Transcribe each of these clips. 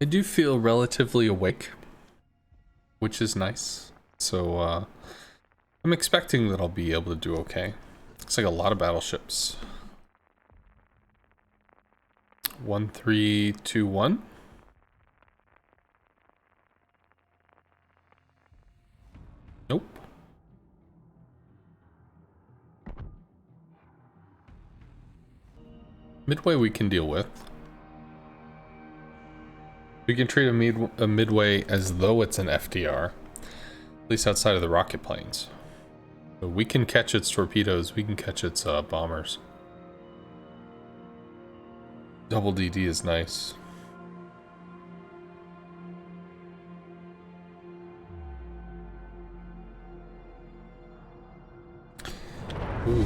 I do feel relatively awake, which is nice. So, I'm expecting that I'll be able to do okay. Looks like a lot of battleships. 1321. Nope. Midway we can deal with. We can treat a midway as though it's an FDR, at least outside of the rocket planes. So we can catch its torpedoes, we can catch its bombers. Double DD is nice. Ooh,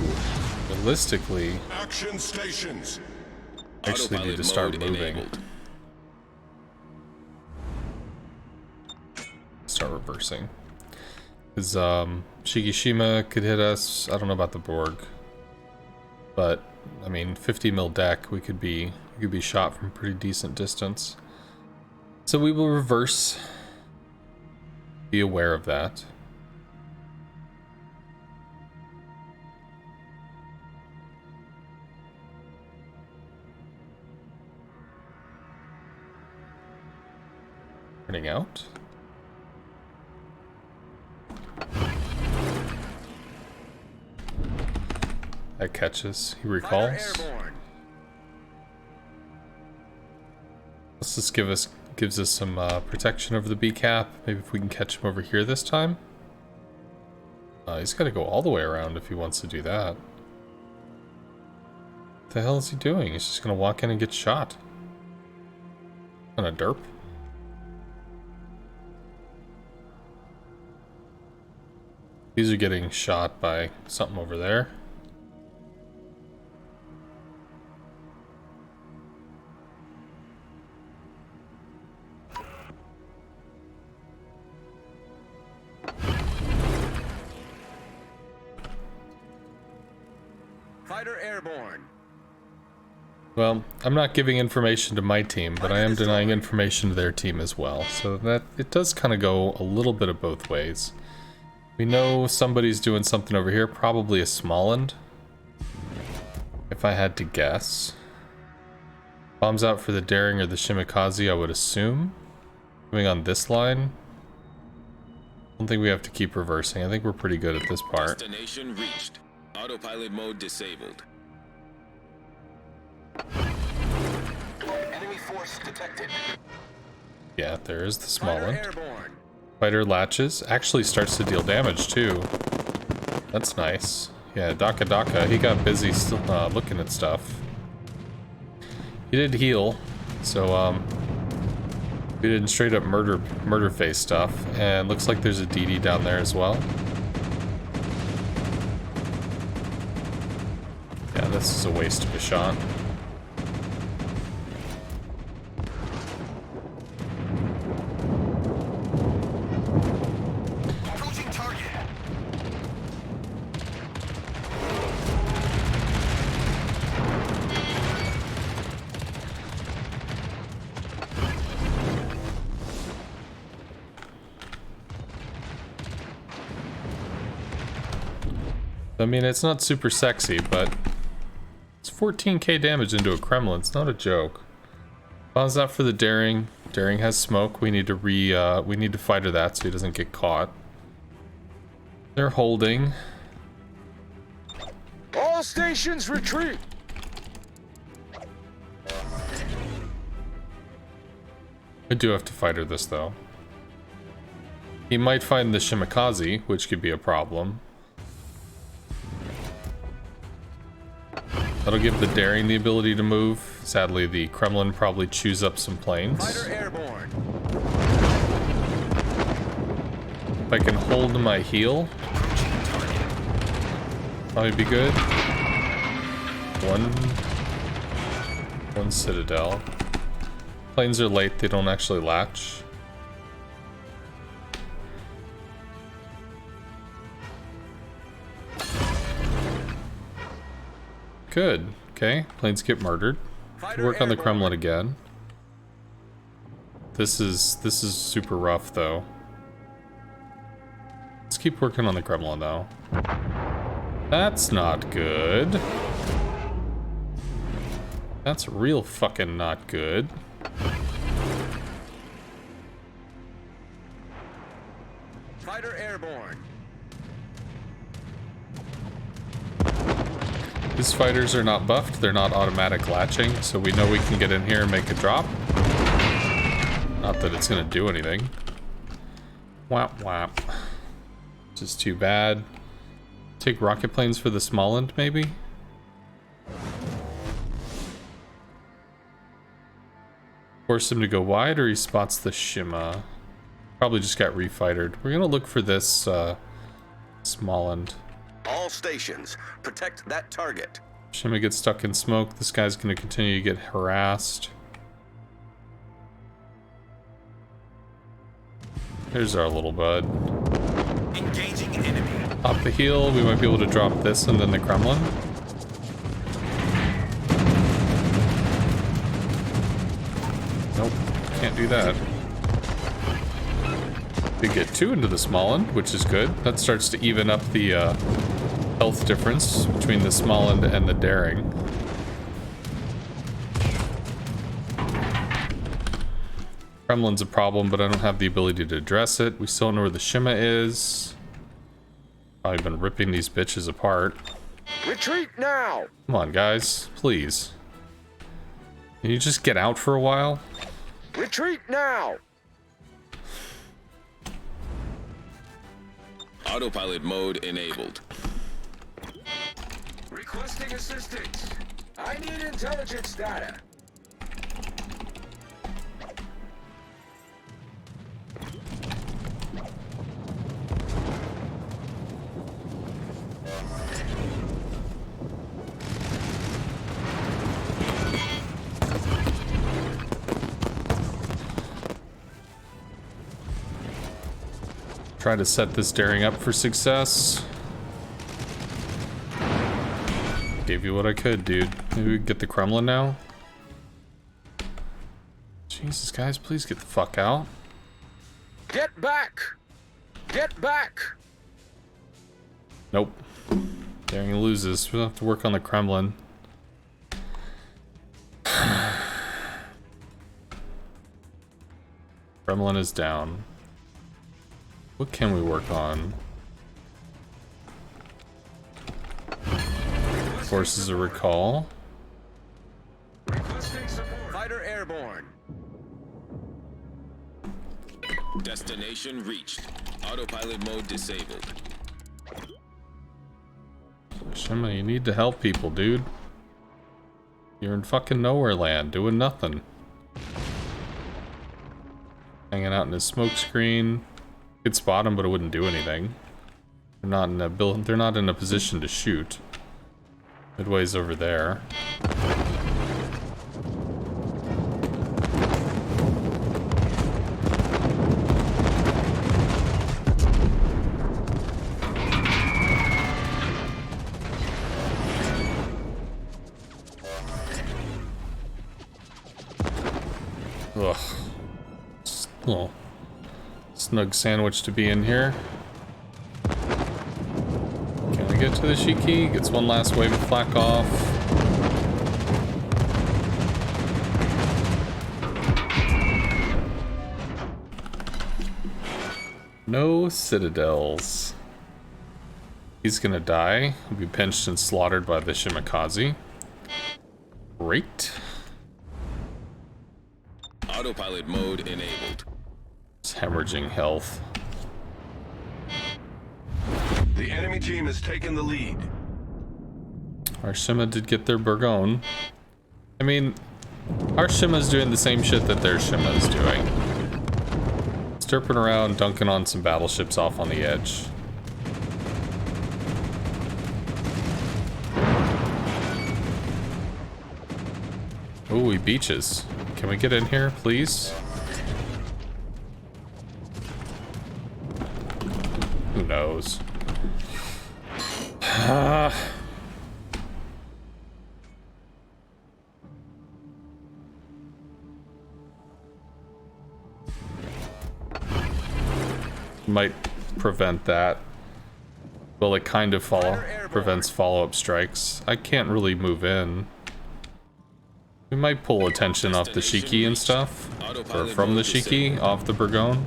realistically, Action stations. actually need to start moving. Start reversing. Because Shikishima could hit us. I don't know about the Borg. But I mean 50 mil deck, we could be shot from pretty decent distance. So we will reverse. Be aware of that. Turning out. That catches. He recalls. Let's just gives us some protection over the B cap. Maybe if we can catch him over here this time. He's got to go all the way around if he wants to do that. What the hell is he doing? He's just gonna walk in and get shot. Kind of derp. These are getting shot by something over there. Fighter airborne. Well, I'm not giving information to my team, but I am denying information to their team as well. So that it does kind of go a little bit of both ways. We know somebody's doing something over here, probably a Smoland. If I had to guess. Bombs out for the Daring or the Shimakaze, I would assume. Moving on this line. I don't think we have to keep reversing. I think we're pretty good at this part. Destination reached. Autopilot mode disabled. Enemy force detected. Yeah, there is the Smoland. Airborne. Fighter latches. Actually starts to deal damage too. That's nice. Yeah, Daka Daka, he got busy still looking at stuff. He did heal, so we did straight up murder face stuff, and looks like there's a DD down there as well. Yeah, this is a waste of a shot. Approaching target. I mean, it's not super sexy, but it's 14k damage into a Kremlin. It's not a joke. Bombs out for the Daring. Daring has smoke. We need to we need to fighter that so he doesn't get caught. They're holding. All stations retreat. I do have to fighter this though. He might find the Shimakaze, which could be a problem. That'll give the Daring the ability to move. Sadly, the Kremlin probably chews up some planes. Fighter airborne. If I can hold my heel, probably be good. One Citadel. Planes are late, they don't actually latch. Good. Okay, planes get murdered. Work on the Kremlin again. This is super rough though. Let's keep working on the Kremlin though. That's not good. That's real fucking not good. Fighter airborne. These fighters are not buffed, they're not automatic latching, so we know we can get in here and make a drop. Not that it's gonna do anything. Whap whap. Which is too bad. Take rocket planes for the Smolensk, maybe? Force him to go wide, or he spots the Shima. Probably just got refightered. We're gonna look for this Smolensk. All stations, protect that target. Shima gets stuck in smoke. This guy's gonna continue to get harassed. Here's our little bud. Engaging enemy. Up the hill, we might be able to drop this and then the Kremlin. Nope, can't do that. We get 2 into the Smolensk, which is good. That starts to even up the health difference between the Smolensk and the Daring. Kremlin's a problem, but I don't have the ability to address it. We still don't know where the Shima is. I've been ripping these bitches apart. Retreat now. Come on, guys, please. Can you just get out for a while? Retreat now. Autopilot mode enabled. Requesting assistance. I need intelligence data. Try to set this Daring up for success. Gave you what I could, dude. Maybe we can get the Kremlin now? Jesus, guys, please get the fuck out. Get back. Get back. Nope. Daring loses. We'll have to work on the Kremlin. Kremlin is down. What can we work on? Forces a recall. Requesting support. Fighter airborne. Destination reached. Autopilot mode disabled. Shima, you need to help people, dude. You're in fucking nowhere land, doing nothing. Hanging out in his smoke screen. Could spot him, but it wouldn't do anything. They're not in a they're not in a position to shoot. Midway's over there. Ugh. Little snug sandwich to be in here. Can we get to the Shiki? Gets one last wave of flak off. No citadels. He's gonna die. He'll be pinched and slaughtered by the Shimakaze. Great. Autopilot mode enabled. It's hemorrhaging health. The enemy team has taken the lead. Our Shima did get their Burgone. I mean, our Shima's doing the same shit that their Shima's doing. Stirping around, dunking on some battleships off on the edge. Ooh, he beaches. Can we get in here, please? Who knows? might prevent that. Well, it kind of prevents follow-up strikes. I can't really move in. We might pull attention off the Shiki and stuff. Or from the Shiki, off the Burgone.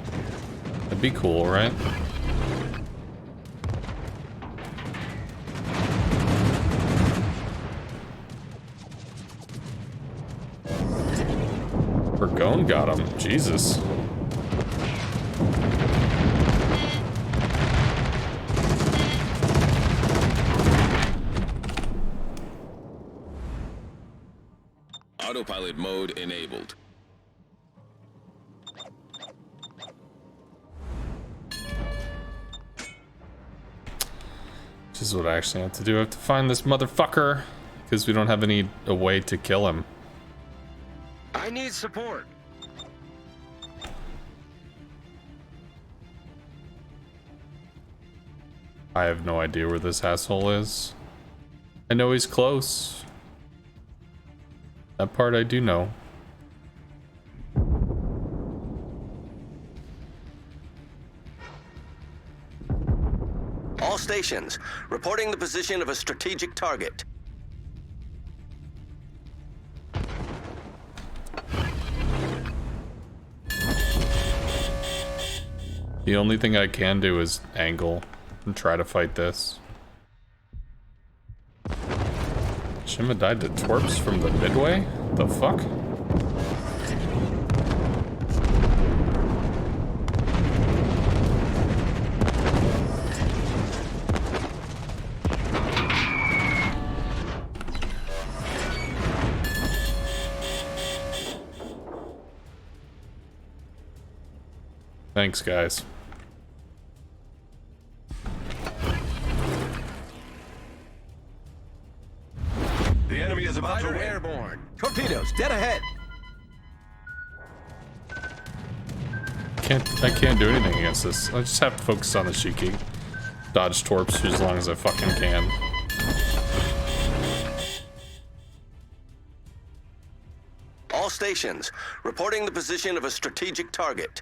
That'd be cool, right? Burgone got him. Jesus. Autopilot mode enabled. Which is what I actually have to do. I have to find this motherfucker because we don't have a way to kill him. I need support. I have no idea where this asshole is. I know he's close. That part I do know. All stations, reporting the position of a strategic target. The only thing I can do is angle and try to fight this. Shima died to twerps from the midway? The fuck? Thanks, guys. The enemy is about to Fighter win. airborne. Torpedoes dead ahead. I can't do anything against this. I just have to focus on the Shiki. Dodge torps as long as I fucking can. All stations, reporting the position of a strategic target.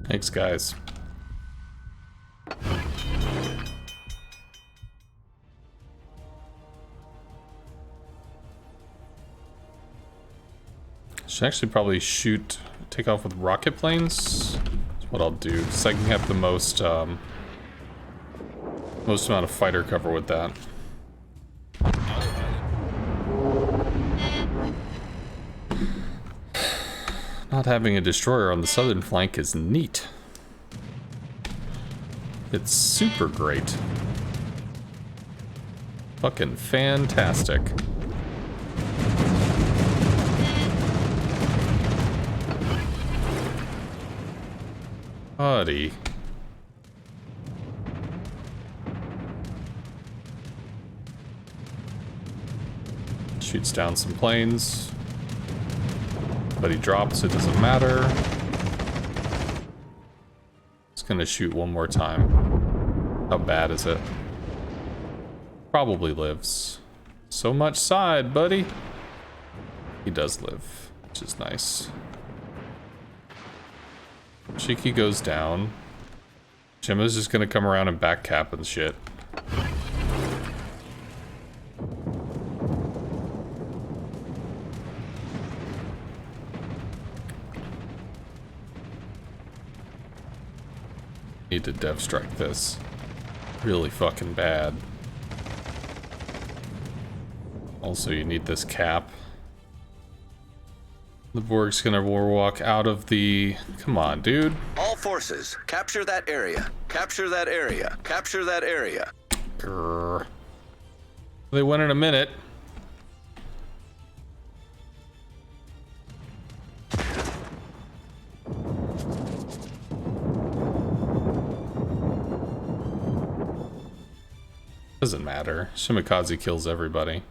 Thanks, guys. Should actually probably take off with rocket planes. That's what I'll do, so I can have the most amount of fighter cover with that. Not having a destroyer on the southern flank is neat. It's super great. Fucking fantastic. Buddy. Shoots down some planes. But he drops, it doesn't matter. Just gonna shoot one more time. How bad is it? Probably lives. So much side, buddy. He does live, which is nice. Shiki goes down. Shima's just gonna come around and back cap and shit. Need to dev strike this really fucking bad. Also, you need this cap. The Borg's gonna warwalk out of the... Come on, dude. All forces, capture that area. Capture that area. Capture that area. Grrr. They win in a minute. Doesn't matter. Shimakaze kills everybody.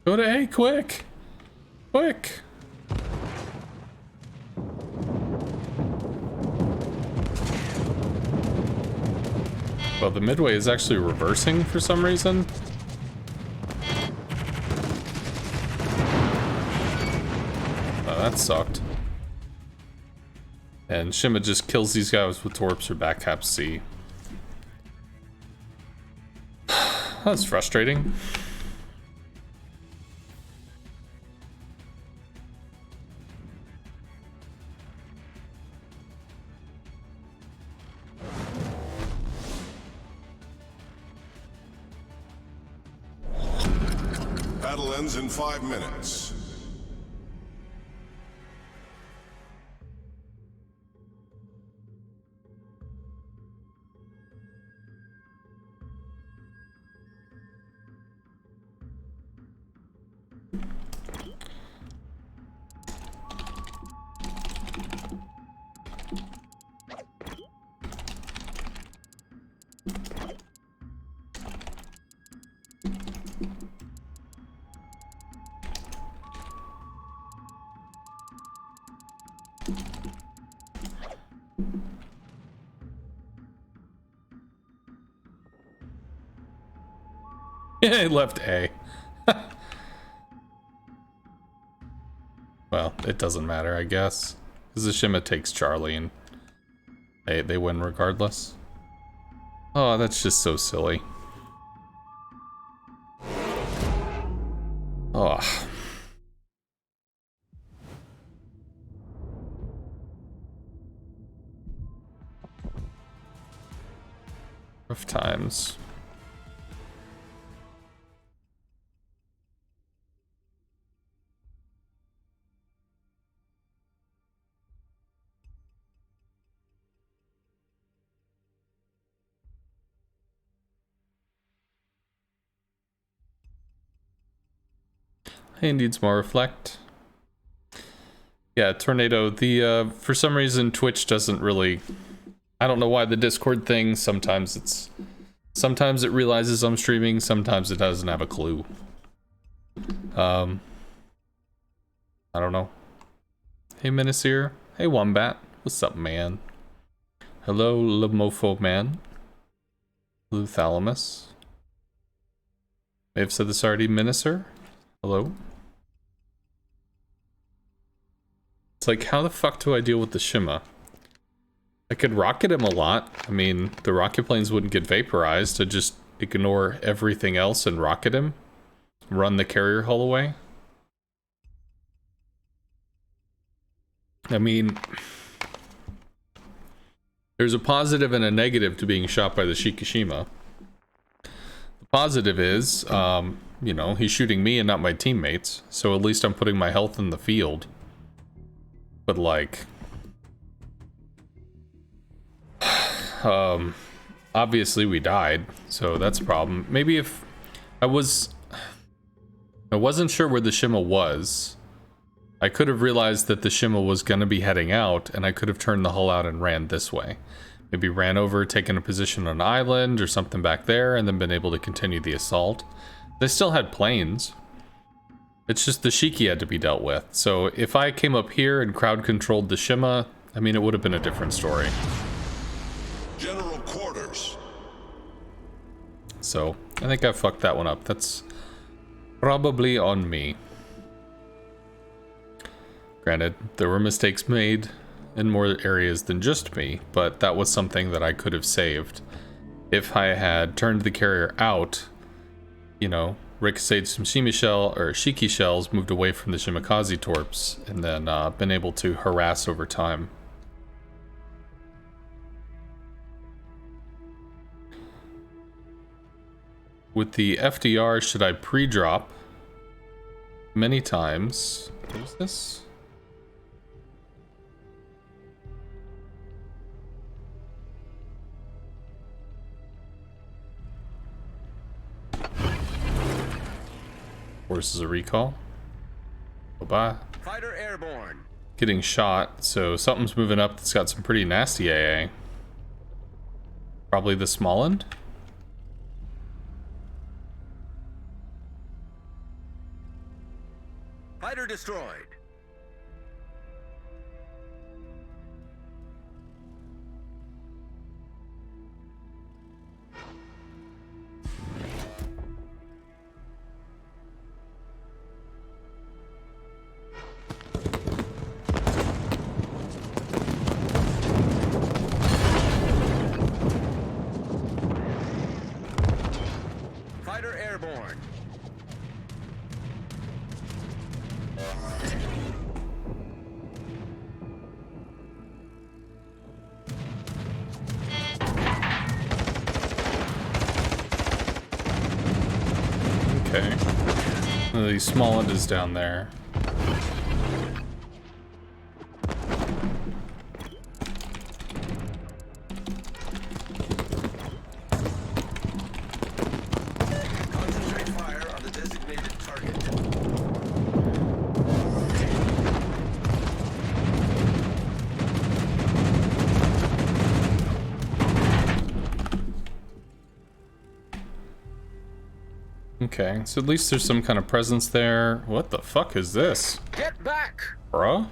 Go to A, quick! Quick! Well, the midway is actually reversing for some reason. Oh, that sucked. And Shima just kills these guys with torps or back cap C. That's frustrating. Battle ends in 5 minutes. Yeah, he left A. Well, it doesn't matter, I guess. Because the Shima takes Charlie and they win regardless. Oh, that's just so silly. Oh. Rough times. He needs more reflect. Yeah, Tornado, the for some reason Twitch doesn't really, I don't know why the Discord thing, sometimes it realizes I'm streaming, sometimes it doesn't have a clue. I don't know. Hey Menacere. Hey Wombat. What's up, man? Hello Lemofo man. Blue Thalamus. May have said this already, Menacere. Hello. It's like, how the fuck do I deal with the Shima? I could rocket him a lot. I mean, the rocket planes wouldn't get vaporized. I'd just ignore everything else and rocket him. Run the carrier hull away. I mean, there's a positive and a negative to being shot by the Shikishima. The positive is, you know, he's shooting me and not my teammates, so at least I'm putting my health in the field. But like, obviously we died, so that's a problem. Maybe if I wasn't sure where the Shima was, I could have realized that the Shima was gonna be heading out, and I could have turned the hull out and ran this way. Maybe ran over, taken a position on an island or something back there, and then been able to continue the assault. They still had planes. It's just the Shiki had to be dealt with. So if I came up here and crowd controlled the Shima, I mean, it would have been a different story. General quarters. So I think I fucked that one up. That's probably on me. Granted, there were mistakes made in more areas than just me, but that was something that I could have saved. If I had turned the carrier out, you know, ricocheted some Shiki shells, moved away from the Shimakaze torps, and then been able to harass over time. With the FDR, should I pre-drop many times? What is this? Forces a recall. Bye-bye. Fighter airborne. Getting shot, so something's moving up that's got some pretty nasty AA. Probably the Smolensk. Fighter destroyed. Fighter airborne. Okay. The small end is down there. Concentrate fire on the designated target. Okay, so at least there's some kind of presence there. What the fuck is this? Get back! Bruh?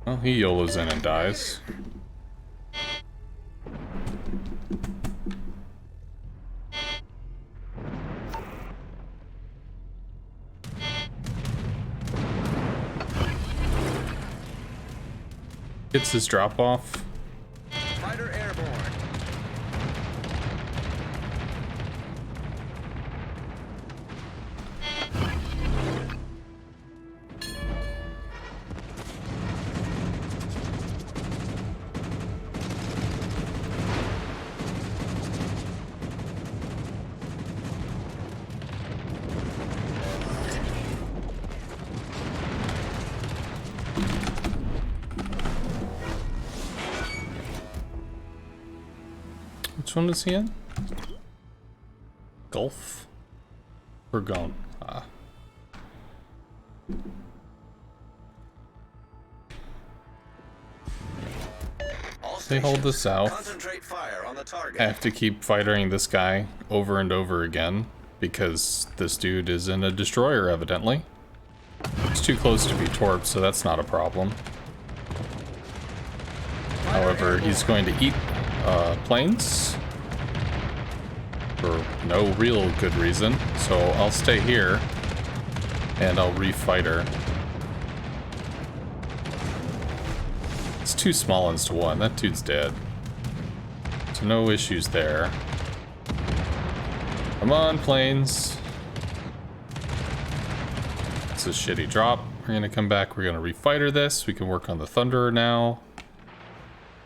Well, he YOLOs in and dies. Gets his drop off. Fighter airborne. Which one is he in? Gulf? We're gone. Ah. All They hold the stations, south. Concentrate fire on the target. I have to keep fighting this guy over and over again because this dude is in a destroyer, evidently. It's too close to be torped, so that's not a problem. However, he's going to eat planes for no real good reason, so I'll stay here and I'll refight her. It's two small ones to one. That dude's dead. So no issues there. Come on, planes. It's a shitty drop. We're gonna come back. We're gonna refighter this. We can work on the Thunderer now.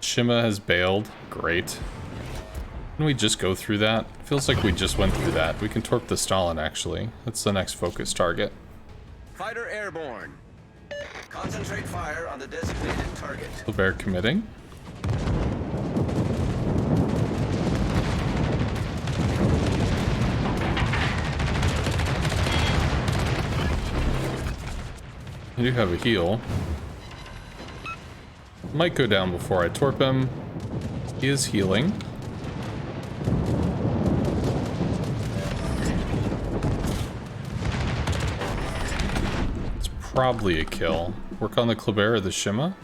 Shima has bailed. Great. Can we just go through that? Feels like we just went through that. We can torp the Stalin, actually. That's the next focus target. Fighter airborne. Concentrate fire on the designated target. Bear committing. I do have a heal. Might go down before I torp him. He is healing. It's probably a kill. Work on the Kleber or the Shima.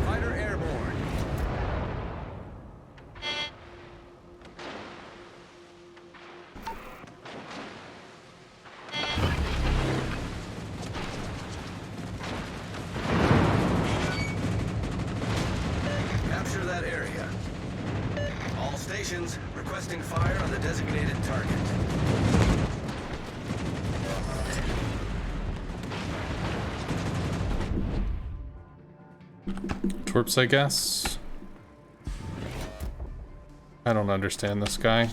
Fighter airborne. Capture that area. All stations requesting fire on the designated target. Torps, I guess. I don't understand this guy.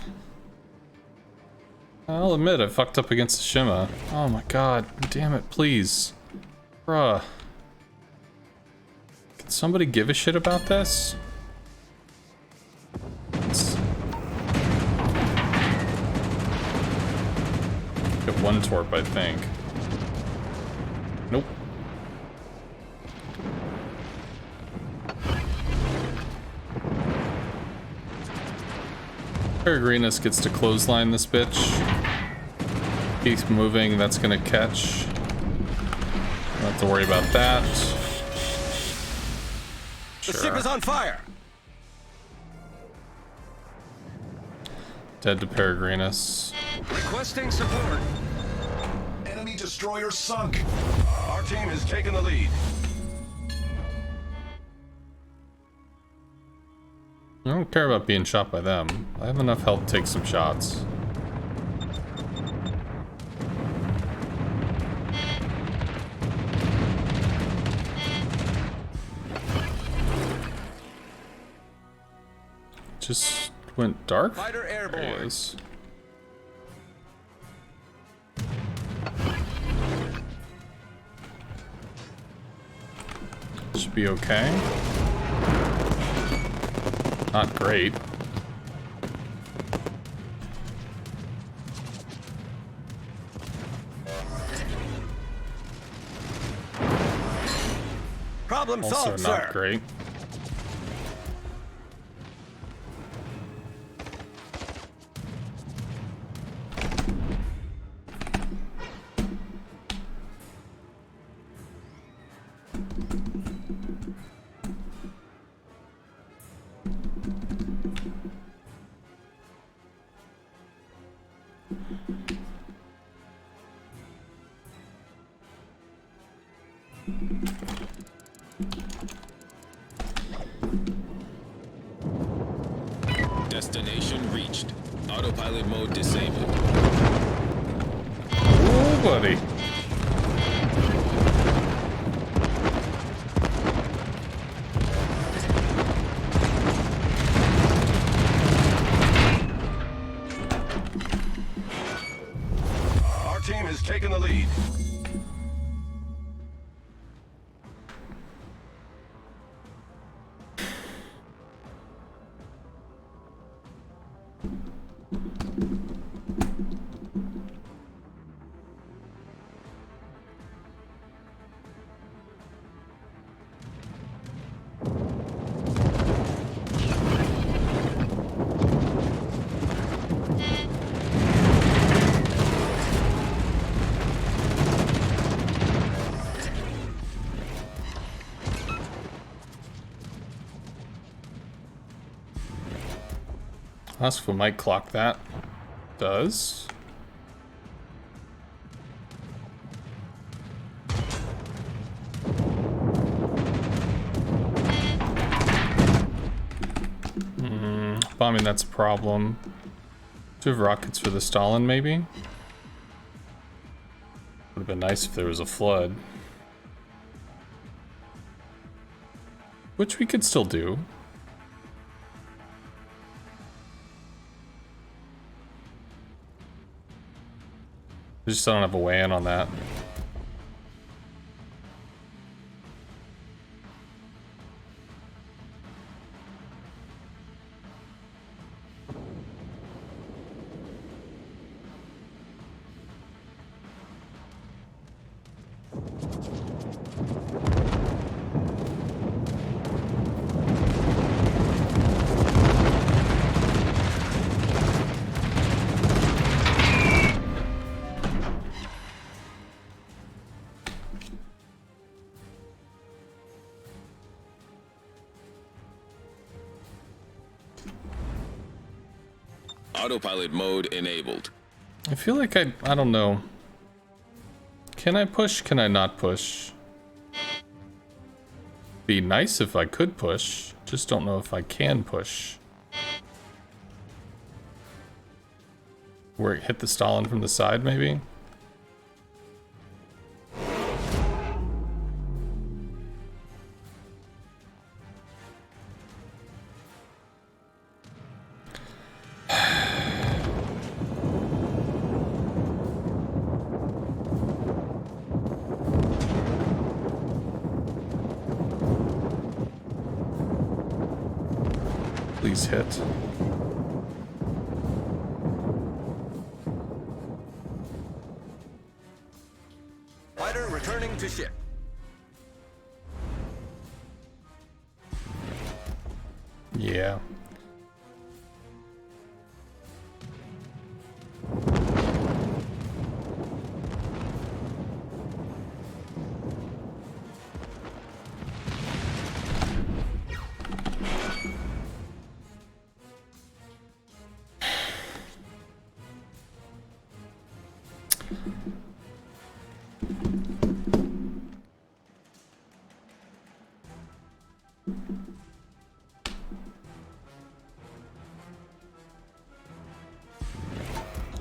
I'll admit I fucked up against the Shima. Oh my god, damn it, please. Bruh. Can somebody give a shit about this? Get one torp, I think. Nope. Peregrinus gets to clothesline this bitch. Keeps moving, that's gonna catch. Don't have to worry about that. The ship is on fire. Dead to Peregrinus. Requesting support. Enemy destroyer sunk. Our team has taken the lead. I don't care about being shot by them. I have enough health to take some shots. Just went dark? Fighter airborne. There he is. Should be okay. Not great. Problem Also solved, not sir. great. Destination reached. Autopilot mode disabled. Oh, buddy. Our team has taken the lead. Ask if we might clock that. Does. Bombing, that's a problem. Do you have rockets for the Stalin, maybe? Would have been nice if there was a flood. Which we could still do. I just don't have a way in on that. Autopilot mode enabled. I feel like I don't know. Can I push? Can I not push? Be nice if I could push. Just don't know if I can push. Where it hit the Stalin from the side, maybe? Please hit. Fighter returning to ship. Yeah.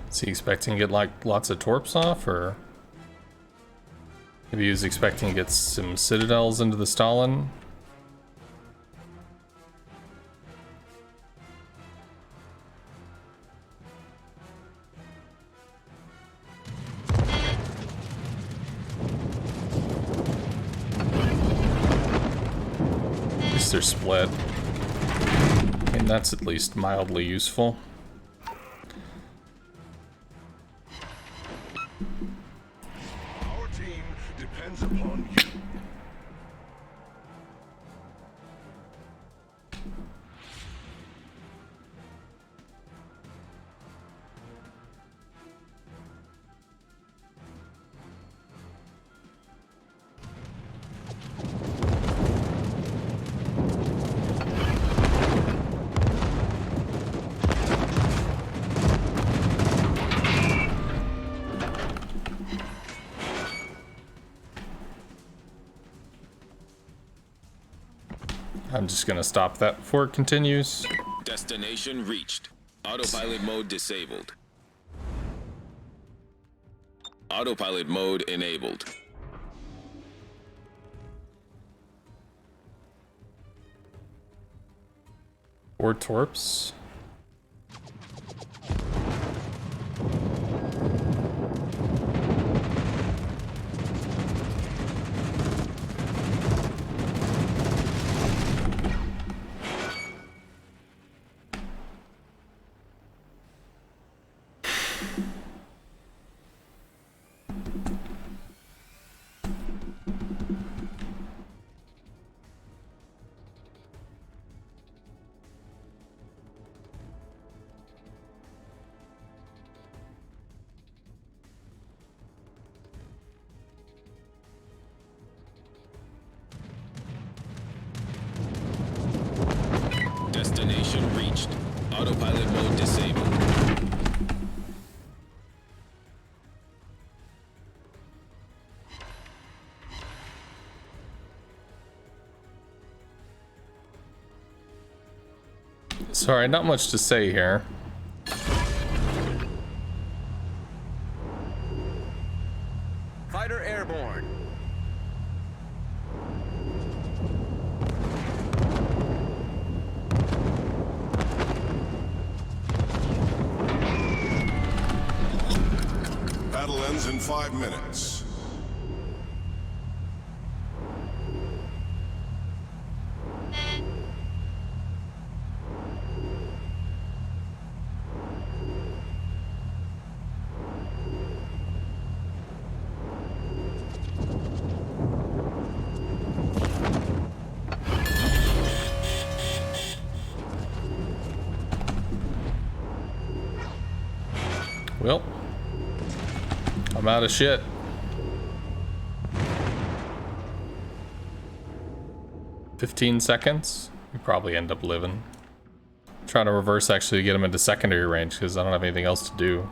Is he expecting to get like lots of torps off, or maybe he was expecting to get some citadels into the Stalin? At least they're split. And that's at least mildly useful. Our team depends upon you. I'm just gonna stop that before it continues. Destination reached. Autopilot mode disabled. Autopilot mode enabled. Four torps. Destination reached. Autopilot mode disabled. Sorry, not much to say here. Fighter airborne. Battle ends in 5 minutes. Well, I'm out of shit. $15 you probably end up living. Trying to reverse actually get him into secondary range because I don't have anything else to do.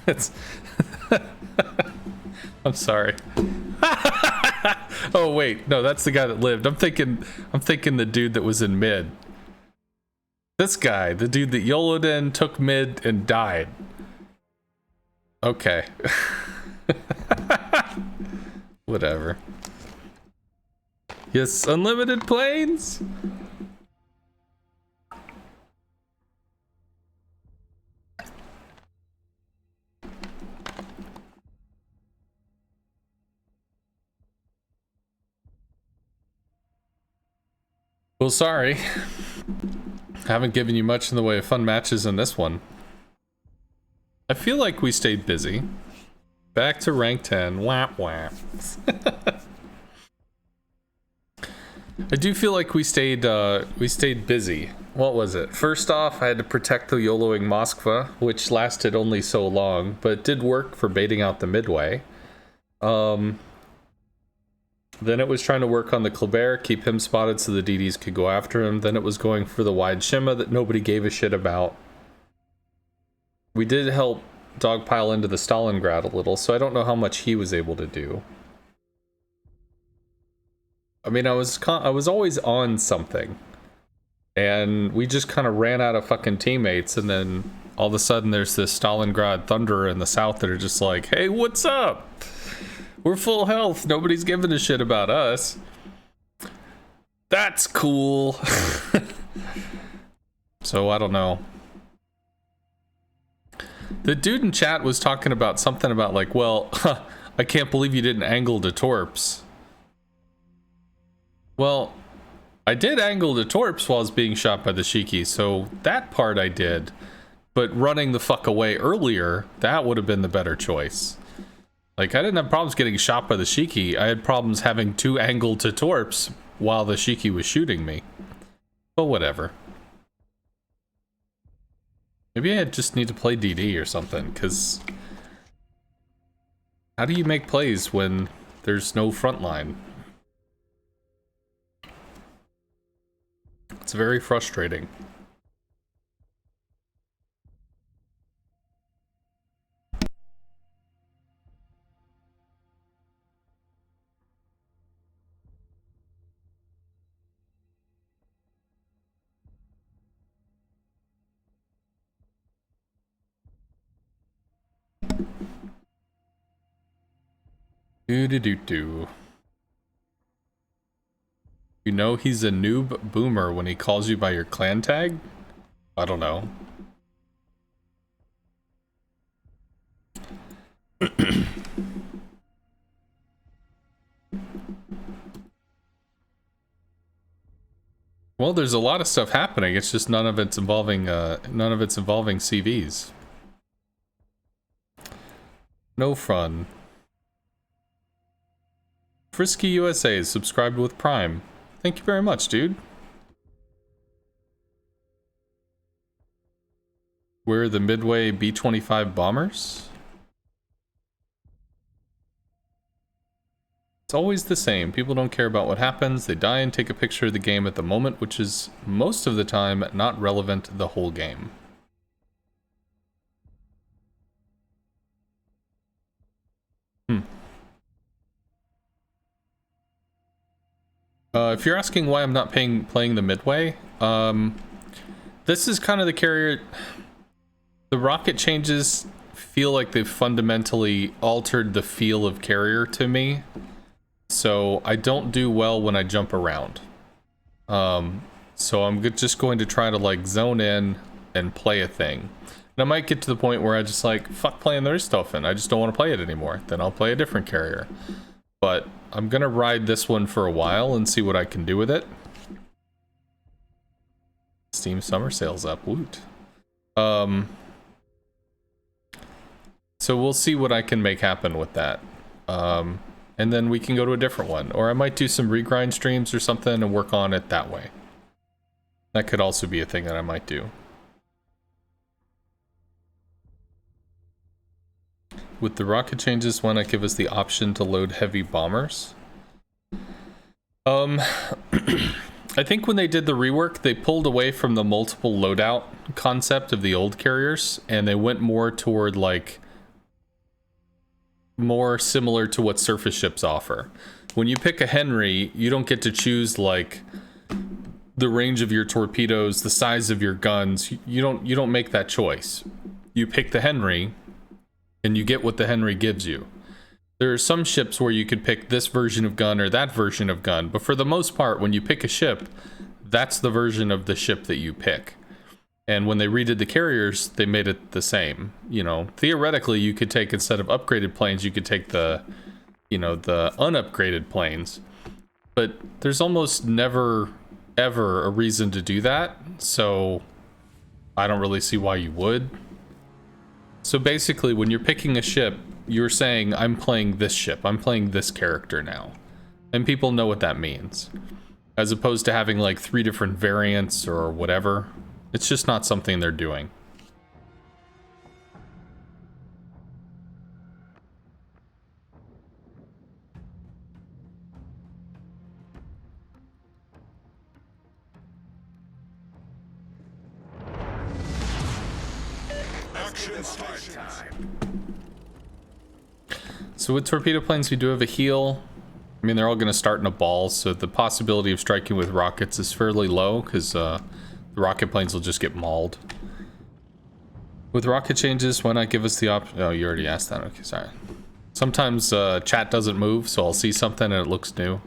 It's I'm sorry. Oh wait, no, that's the guy that lived. I'm thinking the dude that was in mid. This guy, the dude that YOLO'd in, took mid, and died. Okay. Whatever. Yes, unlimited planes? Well, sorry. Haven't given you much in the way of fun matches in this one. I feel like we stayed busy. Back to rank 10. Whap whap. I do feel like we stayed busy. What was it? First off, I had to protect the YOLOing Moskva, which lasted only so long, but it did work for baiting out the Midway. Then it was trying to work on the Kleber, keep him spotted so the DDs could go after him. Then it was going for the wide Shima that nobody gave a shit about. We did help dogpile into the Stalingrad a little, so I don't know how much he was able to do. I mean, I was always on something. And we just kind of ran out of fucking teammates, and then all of a sudden there's this Stalingrad Thunderer in the south that are just like, hey, what's up? We're full health. Nobody's giving a shit about us. That's cool. So, I don't know. The dude in chat was talking about something about like, well, I can't believe you didn't angle to Torps. Well, I did angle to Torps while I was being shot by the Shiki, so that part I did. But running the fuck away earlier, that would have been the better choice. Like, I didn't have problems getting shot by the Shiki. I had problems having to angle to Torps while the Shiki was shooting me. But whatever. Maybe I just need to play DD or something, because how do you make plays when there's no front line? It's very frustrating. Do-do-do-do. You know he's a noob boomer when he calls you by your clan tag? I don't know. Well, there's a lot of stuff happening. It's just none of it's involving CVs. No fun. Frisky USA is subscribed with Prime. Thank you very much, dude. We're the Midway B-25 bombers. It's always the same. People don't care about what happens. They die and take a picture of the game at the moment, which is most of the time not relevant the whole game. If you're asking why I'm not playing the Midway, this is kind of the carrier. The rocket changes feel like they've fundamentally altered the feel of carrier to me. So I don't do well when I jump around. So I'm just going to try to like zone in and play a thing. And I might get to the point where I just like, fuck playing the Richthofen. I just don't want to play it anymore. Then I'll play a different carrier. But I'm gonna ride this one for a while and see what I can do with it. Steam summer sales up, woot. So we'll see what I can make happen with that. And then we can go to a different one. Or I might do some regrind streams or something and work on it that way. That could also be a thing that I might do. With the rocket changes, why not give us the option to load heavy bombers? I think when they did the rework, they pulled away from the multiple loadout concept of the old carriers, and they went more toward like more similar to what surface ships offer. When you pick a Henry, you don't get to choose like the range of your torpedoes, the size of your guns. You don't make that choice. You pick the Henry, and you get what the Henry gives you. There are some ships where you could pick this version of gun or that version of gun, but for the most part, when you pick a ship, that's the version of the ship that you pick. And when they redid the carriers, they made it the same. You know, theoretically, you could take, instead of upgraded planes, you could take the, you know, the unupgraded planes. But there's almost never ever a reason to do that, so I don't really see why you would. So basically, when you're picking a ship, you're saying, I'm playing this ship, I'm playing this character now. And people know what that means. As opposed to having like 3 different variants or whatever. It's just not something they're doing. Action stations. So with torpedo planes, we do have a heal. I mean, they're all going to start in a ball, so the possibility of striking with rockets is fairly low, because the rocket planes will just get mauled. With rocket changes, why not give us the option? Oh, you already asked that. Okay, sorry. Sometimes chat doesn't move, so I'll see something and it looks new.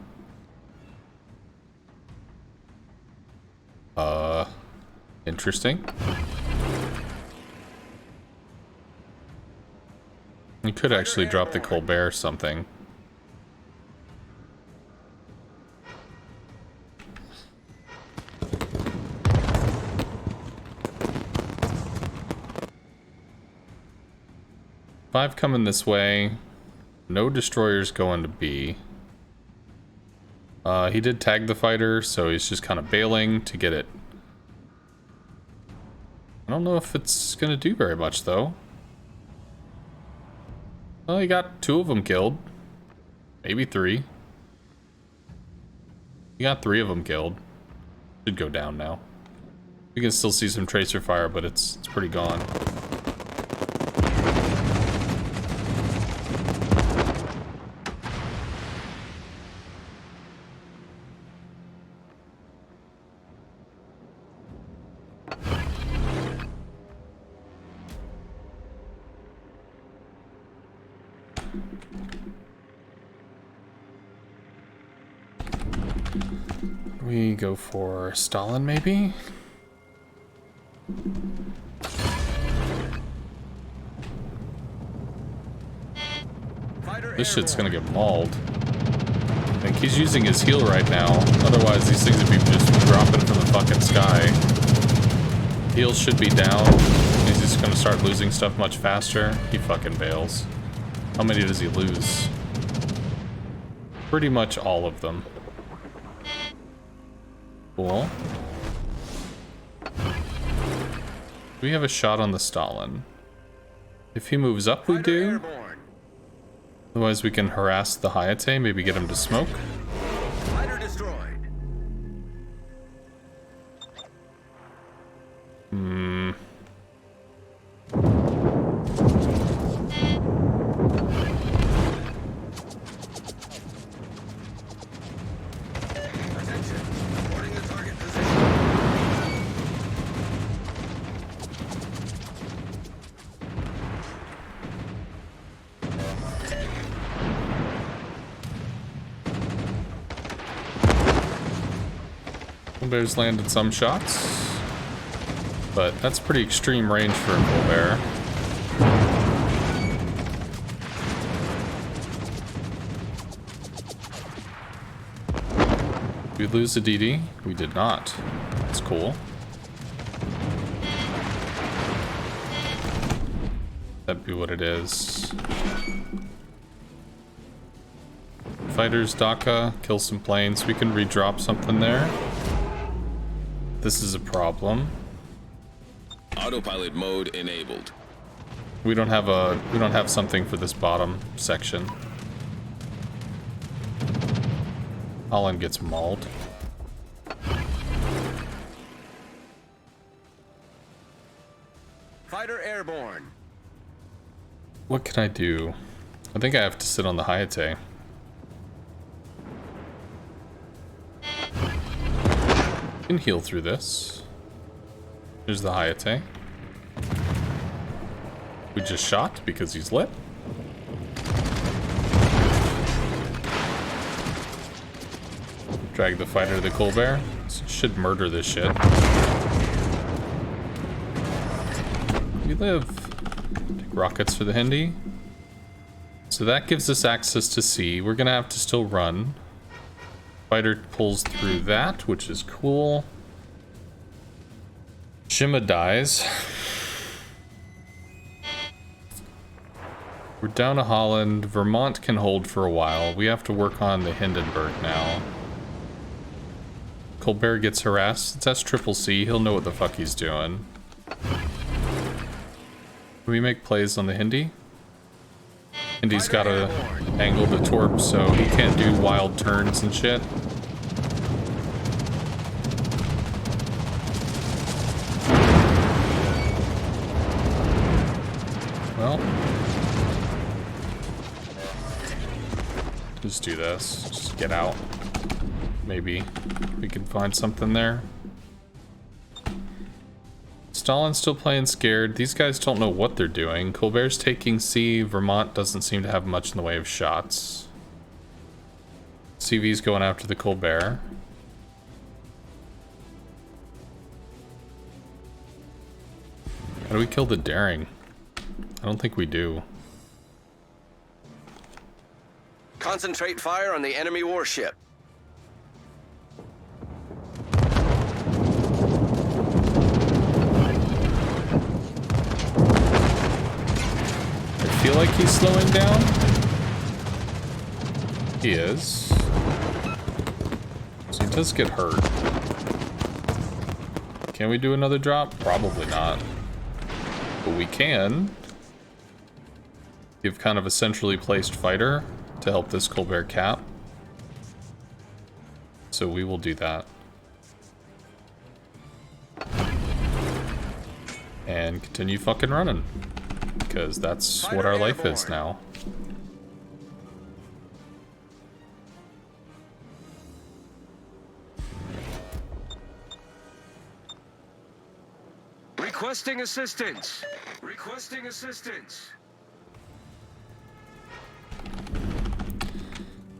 Interesting. You could actually drop the Colbert or something. Five coming this way. No destroyers going to B. He did tag the fighter, so he's just kind of bailing to get it. I don't know if it's going to do very much, though. Well, he got 2 of them killed. Maybe 3. He got 3 of them killed. Should go down now. We can still see some tracer fire, but it's pretty gone. We go for Stalin, maybe? This shit's gonna get mauled. I think he's using his heal right now. Otherwise, these things would be just dropping from the fucking sky. Heal should be down. He's just gonna start losing stuff much faster. He fucking bails. How many does he lose? Pretty much all of them. Cool. We have a shot on the Stalin. If he moves up, we do. Otherwise, we can harass the Hayate, maybe get him to smoke. Fighter destroyed. Attention. Reporting the target position. Colbert's landed some shots, but that's pretty extreme range for a Colbert. Did we lose a DD? We did not. That's cool. That'd be what it is. Fighters, DACA, kill some planes. We can redrop something there. This is a problem. Autopilot mode enabled. We don't have something for this bottom section. Holland gets mauled. Fighter airborne. What can I do? I think I have to sit on the Hayate. Can heal through this. Here's the Hayate. We just shot because he's lit. Drag the fighter to the Colbert. This should murder this shit. We live. Take rockets for the Hindi. So that gives us access to C. We're gonna have to still run. Fighter pulls through that, which is cool. Shima dies. We're down to Holland. Vermont can hold for a while. We have to work on the Hindenburg now. Colbert gets harassed. It's SCCC. He'll know what the fuck he's doing. Can we make plays on the Hindi? Hindi's gotta angle the torp so he can't do wild turns and shit. Well, just do this. Just get out. Maybe we can find something there. Stalin's still playing scared. These guys don't know what they're doing. Colbert's taking C. Vermont doesn't seem to have much in the way of shots. CV's going after the Colbert. How do we kill the Daring? I don't think we do. Concentrate fire on the enemy warship. I feel like he's slowing down. He is. So he does get hurt. Can we do another drop? Probably not. But we can give kind of a centrally placed fighter to help this Colbert cap. So we will do that. And continue fucking running. Because that's Fighter what our life airborne. is now. Requesting assistance. Requesting assistance.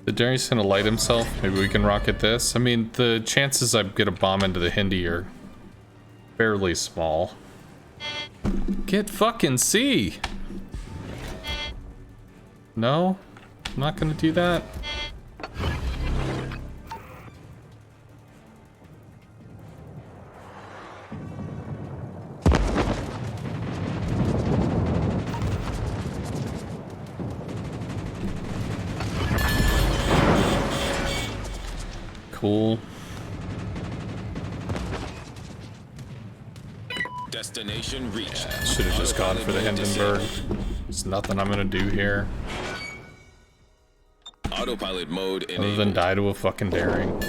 The Daring's gonna light himself. Maybe we can rocket this. I mean, the chances I get a bomb into the Hindi are fairly small. Get fucking C! No? I'm not gonna do that? Cool. Destination reached. Should have just gone for the Hindenburg. There's nothing I'm gonna do here. Autopilot mode Other enabled. than die to a fucking Daring.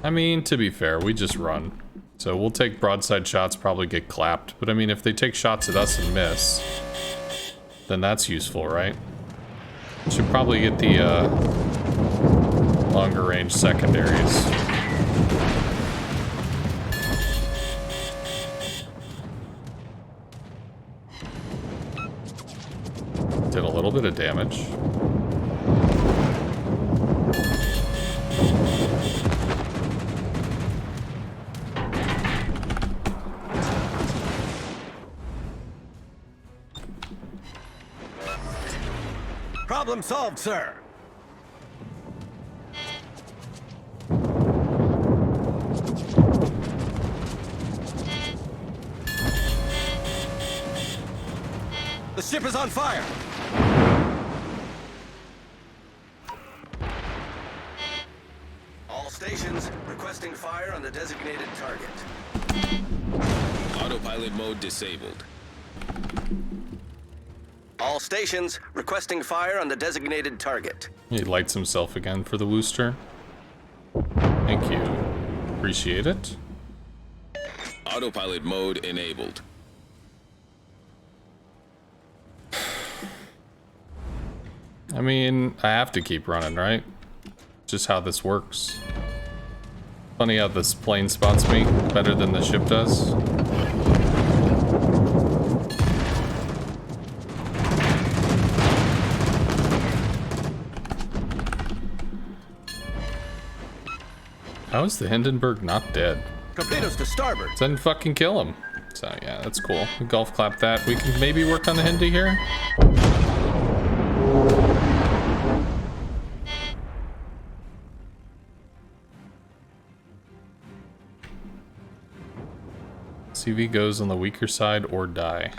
I mean, to be fair, we just run. So we'll take broadside shots, probably get clapped. But I mean, if they take shots at us and miss, then that's useful, right? Should probably get the longer range secondaries. Did a little bit of damage. Problem solved, sir. The ship is on fire. All stations requesting fire on the designated target. Autopilot mode disabled. All stations requesting fire on the designated target. He lights himself again for the Wooster. Thank you. Appreciate it. Autopilot mode enabled. I mean, I have to keep running, right? Just how this works. Funny how this plane spots me better than the ship does. How is the Hindenburg not dead? Torpedoes to starboard. Didn't fucking kill him. So yeah, that's cool. We golf clap that. We can maybe work on the Hindi here. CV goes on the weaker side or die.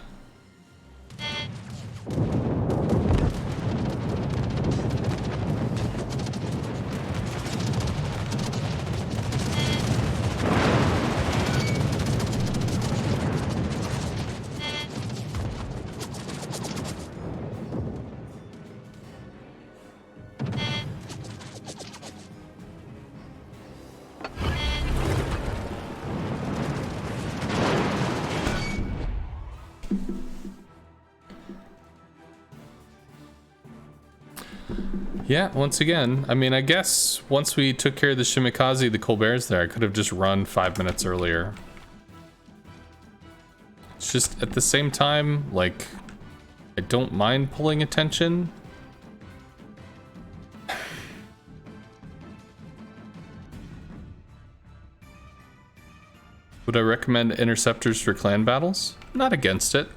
Yeah, once again, I mean, I guess once we took care of the Shimikaze, the Colbert's there, I could have just run 5 minutes earlier. It's just, at the same time, like, I don't mind pulling attention. Would I recommend interceptors for clan battles? Not against it.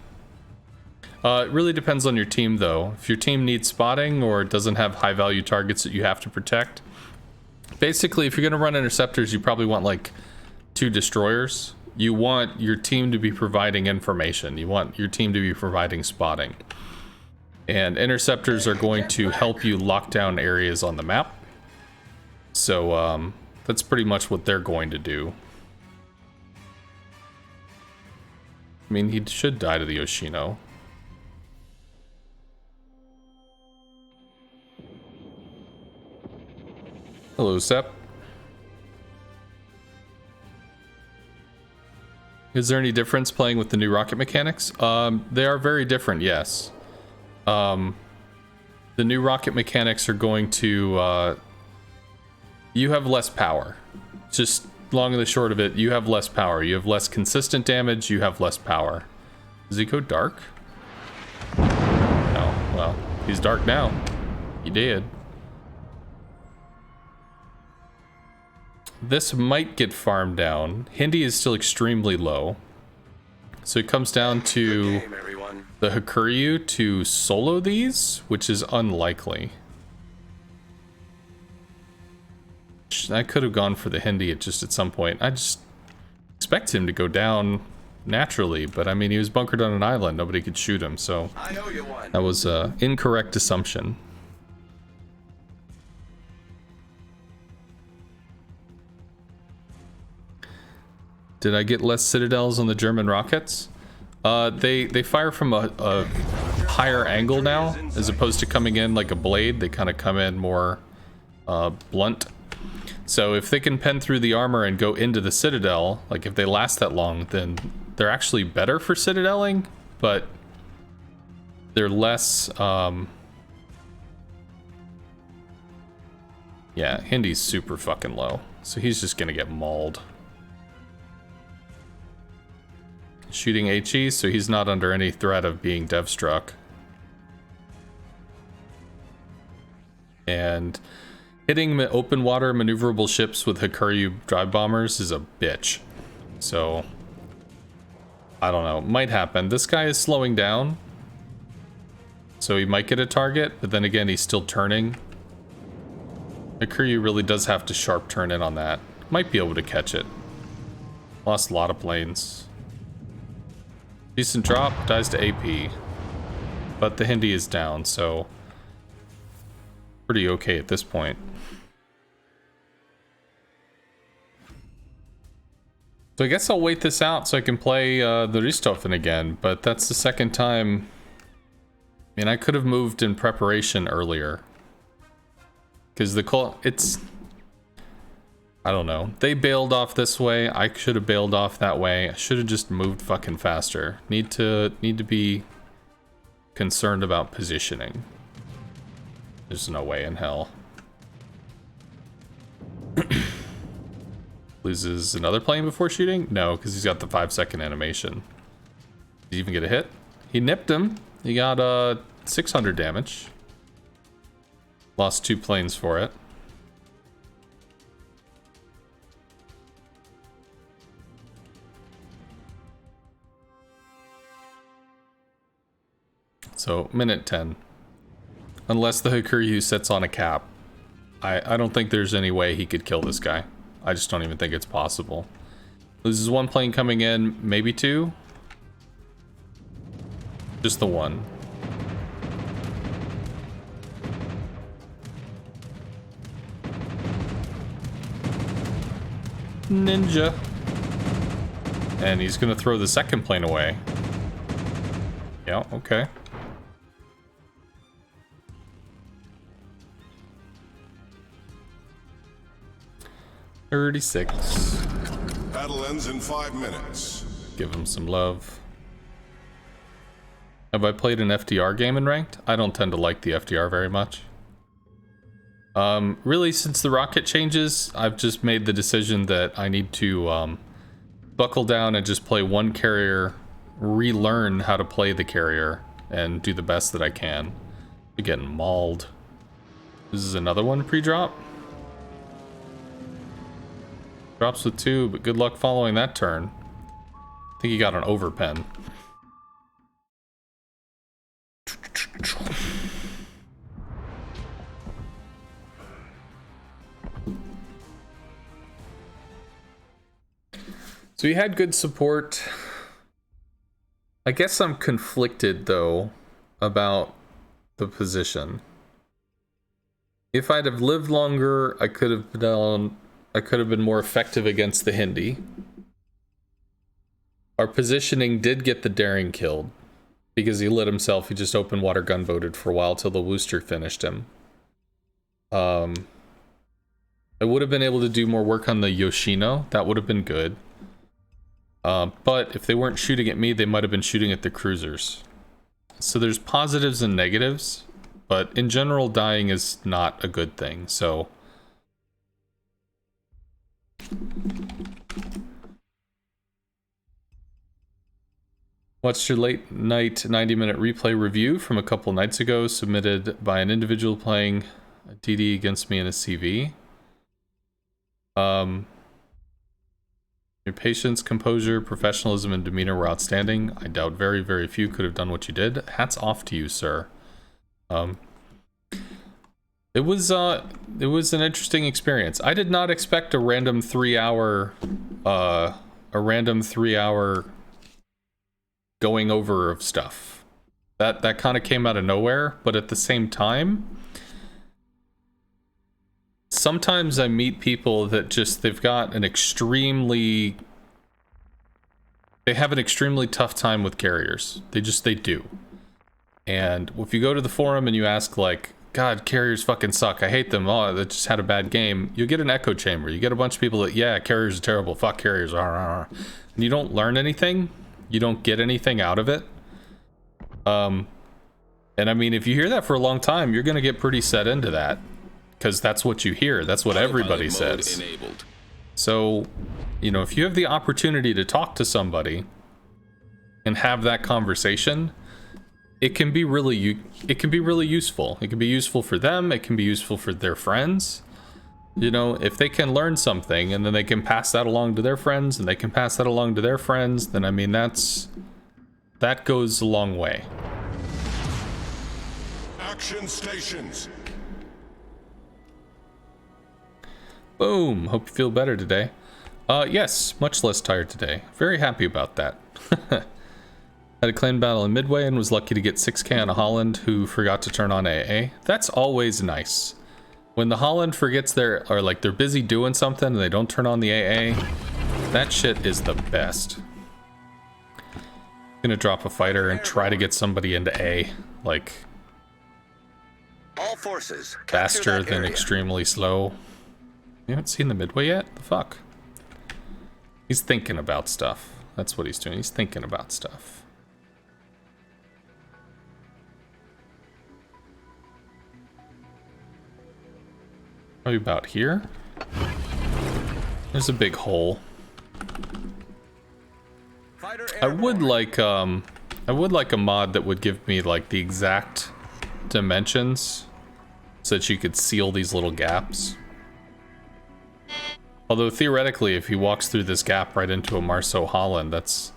It really depends on your team, though. If your team needs spotting or doesn't have high-value targets that you have to protect, basically, if you're going to run interceptors, you probably want, like, 2 destroyers. You want your team to be providing information. You want your team to be providing spotting. And interceptors are going to help you lock down areas on the map. So, that's pretty much what they're going to do. I mean, he should die to the Yoshino. Hello, Sep. Is there any difference playing with the new rocket mechanics? They are very different, yes. The new rocket mechanics are going to... you have less power. Just long and the short of it, you have less power. You have less consistent damage, you have less power. Does he go dark? No, well, he's dark now. He did. This might get farmed down. Hindi is still extremely low. So it comes down to the Hakuryu to solo these, which is unlikely. I could have gone for the Hindi at some point. I just expect him to go down naturally, but I mean, he was bunkered on an island. Nobody could shoot him, so that was an incorrect assumption. Did I get less citadels on the German rockets? They fire from a higher angle now, as opposed to coming in like a blade. They kind of come in more blunt. So if they can pen through the armor and go into the citadel, like if they last that long, then they're actually better for citadeling, but they're less... Yeah, Hindi's super fucking low, so he's just gonna get mauled. Shooting HE, so he's not under any threat of being dev struck. And hitting open water maneuverable ships with Hakuryu drive bombers is a bitch. So, I don't know, might happen. This guy is slowing down, so he might get a target, but then again, he's still turning. Hakuryu really does have to sharp turn in on that. Might be able to catch it. Lost a lot of planes. Decent drop, dies to AP. But the Hindi is down, so pretty okay at this point. So I guess I'll wait this out so I can play the Richthofen again, but that's the second time. I mean, I could have moved in preparation earlier. Because it's... I don't know. They bailed off this way. I should have bailed off that way. I should have just moved fucking faster. Need to be concerned about positioning. There's no way in hell. Loses another plane before shooting? No, because he's got the 5-second animation. Did he even get a hit? He nipped him. He got 600 damage. Lost 2 planes for it. So, minute 10. Unless the Hakuryu sits on a cap. I don't think there's any way he could kill this guy. I just don't even think it's possible. This is one plane coming in, maybe two. Just the one. Ninja. And he's gonna throw the second plane away. Yeah, okay. $36. Battle ends in 5 minutes. Give him some love. Have I played an FDR game in ranked? I don't tend to like the FDR very much. Really, since the rocket changes, I've just made the decision that I need to buckle down and just play one carrier, relearn how to play the carrier, and do the best that I can. We're getting mauled. This is another one pre-drop. Drops with 2, but good luck following that turn. I think he got an overpen. So he had good support. I guess I'm conflicted though about the position. If I'd have lived longer, I could have been more effective against the Hindi. Our positioning did get the daring killed because he lit himself. He just open water gunboated for a while till the Worcester finished him. I would have been able to do more work on the Yoshino. That would have been good. But if they weren't shooting at me, they might have been shooting at the cruisers. So there's positives and negatives, but in general, dying is not a good thing, so... Watched your late night 90-minute replay review from a couple nights ago, submitted by an individual playing a DD against me in a CV. Your patience, composure, professionalism, and demeanor were outstanding. I doubt very, very few could have done what you did. Hats off to you, sir. It was an interesting experience. I did not expect a random 3-hour going over of stuff. That kind of came out of nowhere, but at the same time, sometimes I meet people that just, they have an extremely tough time with carriers. They do. And if you go to the forum and you ask like, God, carriers fucking suck, I hate them, oh, they just had a bad game, you get an echo chamber. You get a bunch of people that, yeah, carriers are terrible, fuck carriers, and you don't learn anything. You don't get anything out of it. And I mean, if you hear that for a long time, you're gonna get pretty set into that. Because that's what you hear. That's what everybody says. Enabled. So, you know, if you have the opportunity to talk to somebody and have that conversation, it can be really useful. It can be useful for them. It can be useful for their friends. You know, if they can learn something and then they can pass that along to their friends and they can pass that along to their friends, then I mean, that goes a long way. Action stations. Boom. Hope you feel better today. Yes, much less tired today. Very happy about that. Had a clan battle in Midway and was lucky to get 6k on a Holland who forgot to turn on AA. That's always nice. When the Holland forgets they're busy doing something and they don't turn on the AA, that shit is the best. Gonna drop a fighter and try to get somebody into A, like, all forces faster than extremely slow. You haven't seen the Midway yet? The fuck? He's thinking about stuff. That's what he's doing. He's thinking about stuff. Probably about here. There's a big hole. I would like a mod that would give me like the exact dimensions so that you could seal these little gaps. Although theoretically, if he walks through this gap right into a Marceau Holland, that's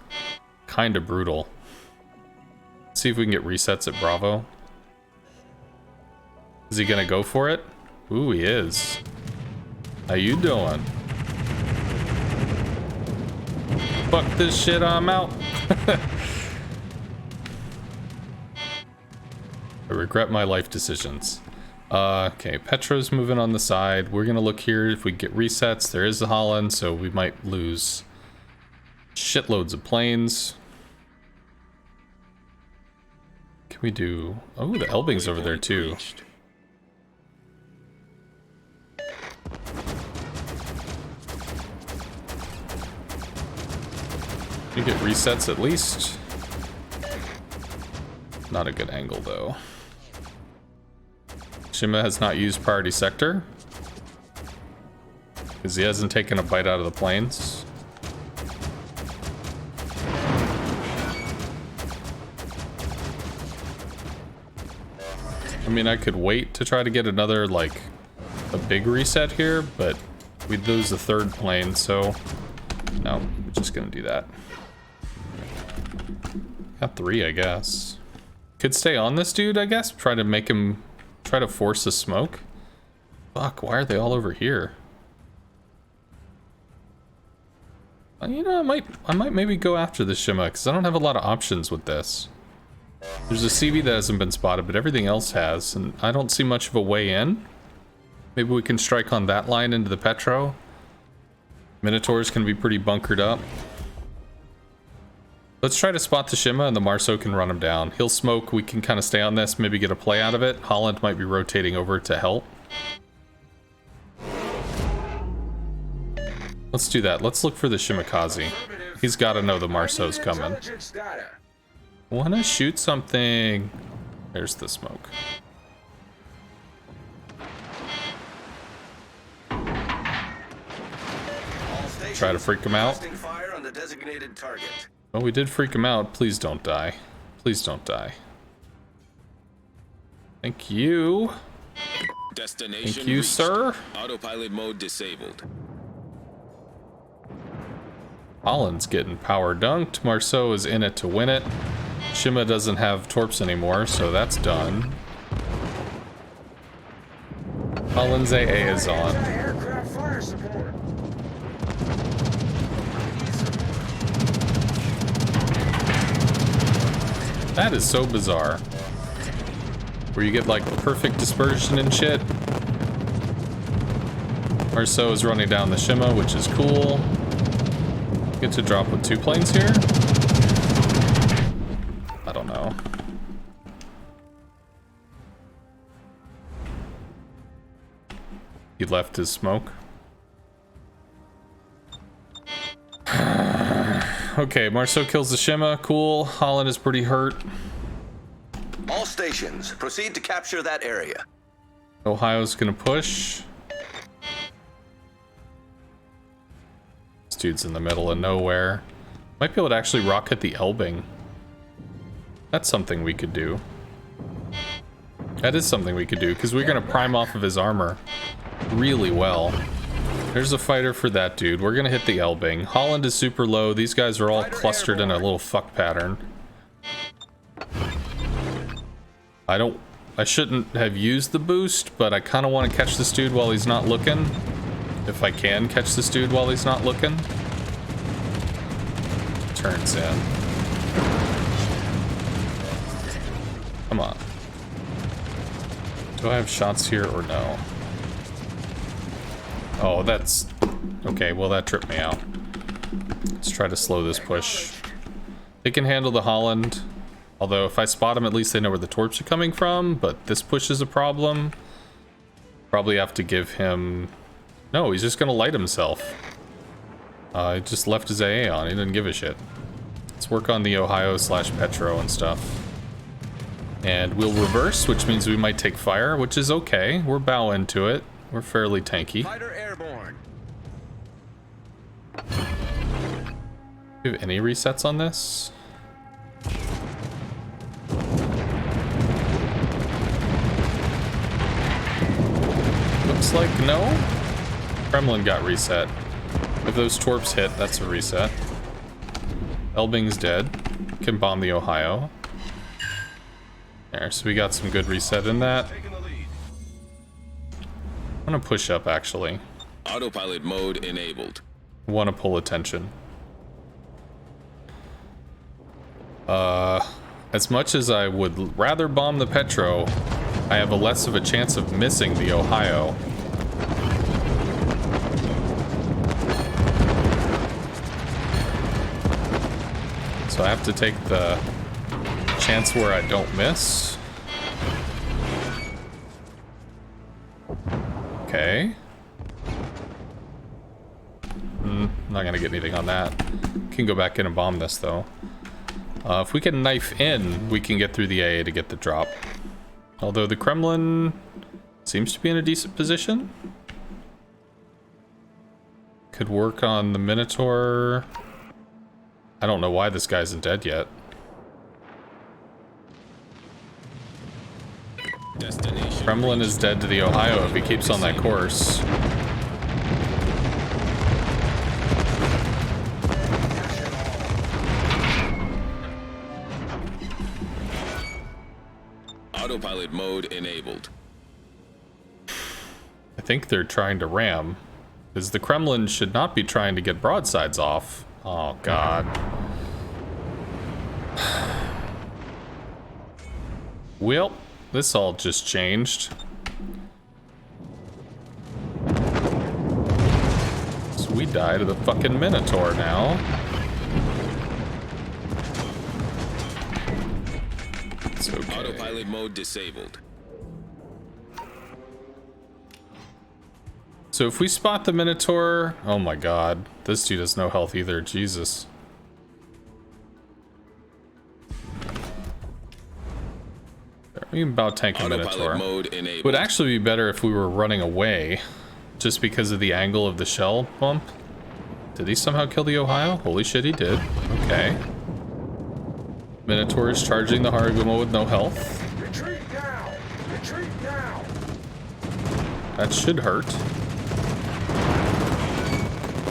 kind of brutal. Let's see if we can get resets at Bravo. Is he gonna go for it? Ooh, he is. How you doing? Fuck this shit, I'm out. I regret my life decisions. Okay, Petro's moving on the side. We're gonna look here if we get resets. There is a Holland, so we might lose shitloads of planes. Can we do... Oh, the Elbing's over there too. Reached. You get resets at least. Not a good angle though. Shima has not used priority sector because he hasn't taken a bite out of the planes. I mean, I could wait to try to get another, like, a big reset here, but we'd lose the third plane, so no, we're just gonna do that. Got 3, I guess. Could stay on this dude, I guess. Try to make him... Try to force a smoke. Fuck, why are they all over here? You know, I might maybe go after the Shima, because I don't have a lot of options with this. There's a CV that hasn't been spotted, but everything else has, and I don't see much of a way in. Maybe we can strike on that line into the Petro. Minotaurs can be pretty bunkered up. Let's try to spot the Shima and the Marceau can run him down. He'll smoke, we can kind of stay on this, maybe get a play out of it. Holland might be rotating over to help. Let's do that. Let's look for the Shimakaze. He's got to know the Marceau's coming. Intelligence data. Wanna shoot something. There's the smoke. Try to freak him out. Requesting fire on the designated target. Well, we did freak him out. Please don't die. Please don't die. Thank you. Destination Thank you, reached. sir. Autopilot mode disabled. Holland's getting power dunked. Marceau is in it to win it. Shima doesn't have torps anymore, so that's done. Holland's AA is on. Anti-aircraft fire support. That is so bizarre. Where you get like perfect dispersion and shit. Marceau is running down the Shima, which is cool. Get to drop with 2 planes here? I don't know. He left his smoke. Okay, Marceau kills the Shima. Cool. Holland is pretty hurt. All stations, proceed to capture that area. Ohio's gonna push. This dude's in the middle of nowhere. Might be able to actually rocket the Elbing. That's something we could do. That is something we could do, because we're gonna prime off of his armor really well. There's a fighter for that dude. We're gonna hit the Elbing. Holland is super low. These guys are all clustered in a little fuck pattern. I shouldn't have used the boost, but I kind of want to catch this dude while he's not looking. If I can catch this dude while he's not looking. Turns in. Come on. Do I have shots here or no? Oh, that's... Okay, well that tripped me out. Let's try to slow this push. They can handle the Holland. Although if I spot them, at least they know where the torps are coming from. But this push is a problem. Probably have to give him... No, he's just gonna light himself. He just left his AA on. He didn't give a shit. Let's work on the Ohio/Petro and stuff. And we'll reverse, which means we might take fire, which is okay. We're bow into it. We're fairly tanky. Fighter airborne. Do you have any resets on this? Looks like no. Kremlin got reset. If those torps hit, that's a reset. Elbing's dead. Can bomb the Ohio. There, so we got some good reset in that. I'm gonna push up, actually. Autopilot mode enabled. Want to pull attention. As much as I would rather bomb the Petro, I have a less of a chance of missing the Ohio. So I have to take the chance where I don't miss. Okay. Not gonna get anything on that. Can go back in and bomb this though. If we can knife in, we can get through the AA to get the drop. Although the Kremlin seems to be in a decent position. Could work on the Minotaur. I don't know why this guy isn't dead yet. Destination. Kremlin is dead to the Ohio if he keeps on that course. Autopilot mode enabled. I think they're trying to ram, because the Kremlin should not be trying to get broadsides off. Oh, God. Well, this all just changed. So we die to the fucking Minotaur now. It's okay. Autopilot mode disabled. So if we spot the Minotaur, oh my God, this dude has no health either. Jesus. We can about tank a Minotaur. Mode It enabled. would actually be better if we were running away, just because of the angle of the shell bump. Did he somehow kill the Ohio? Holy shit, he did. Okay. Minotaur is charging the Harugumo with no health. Retreat now! Retreat now! That should hurt.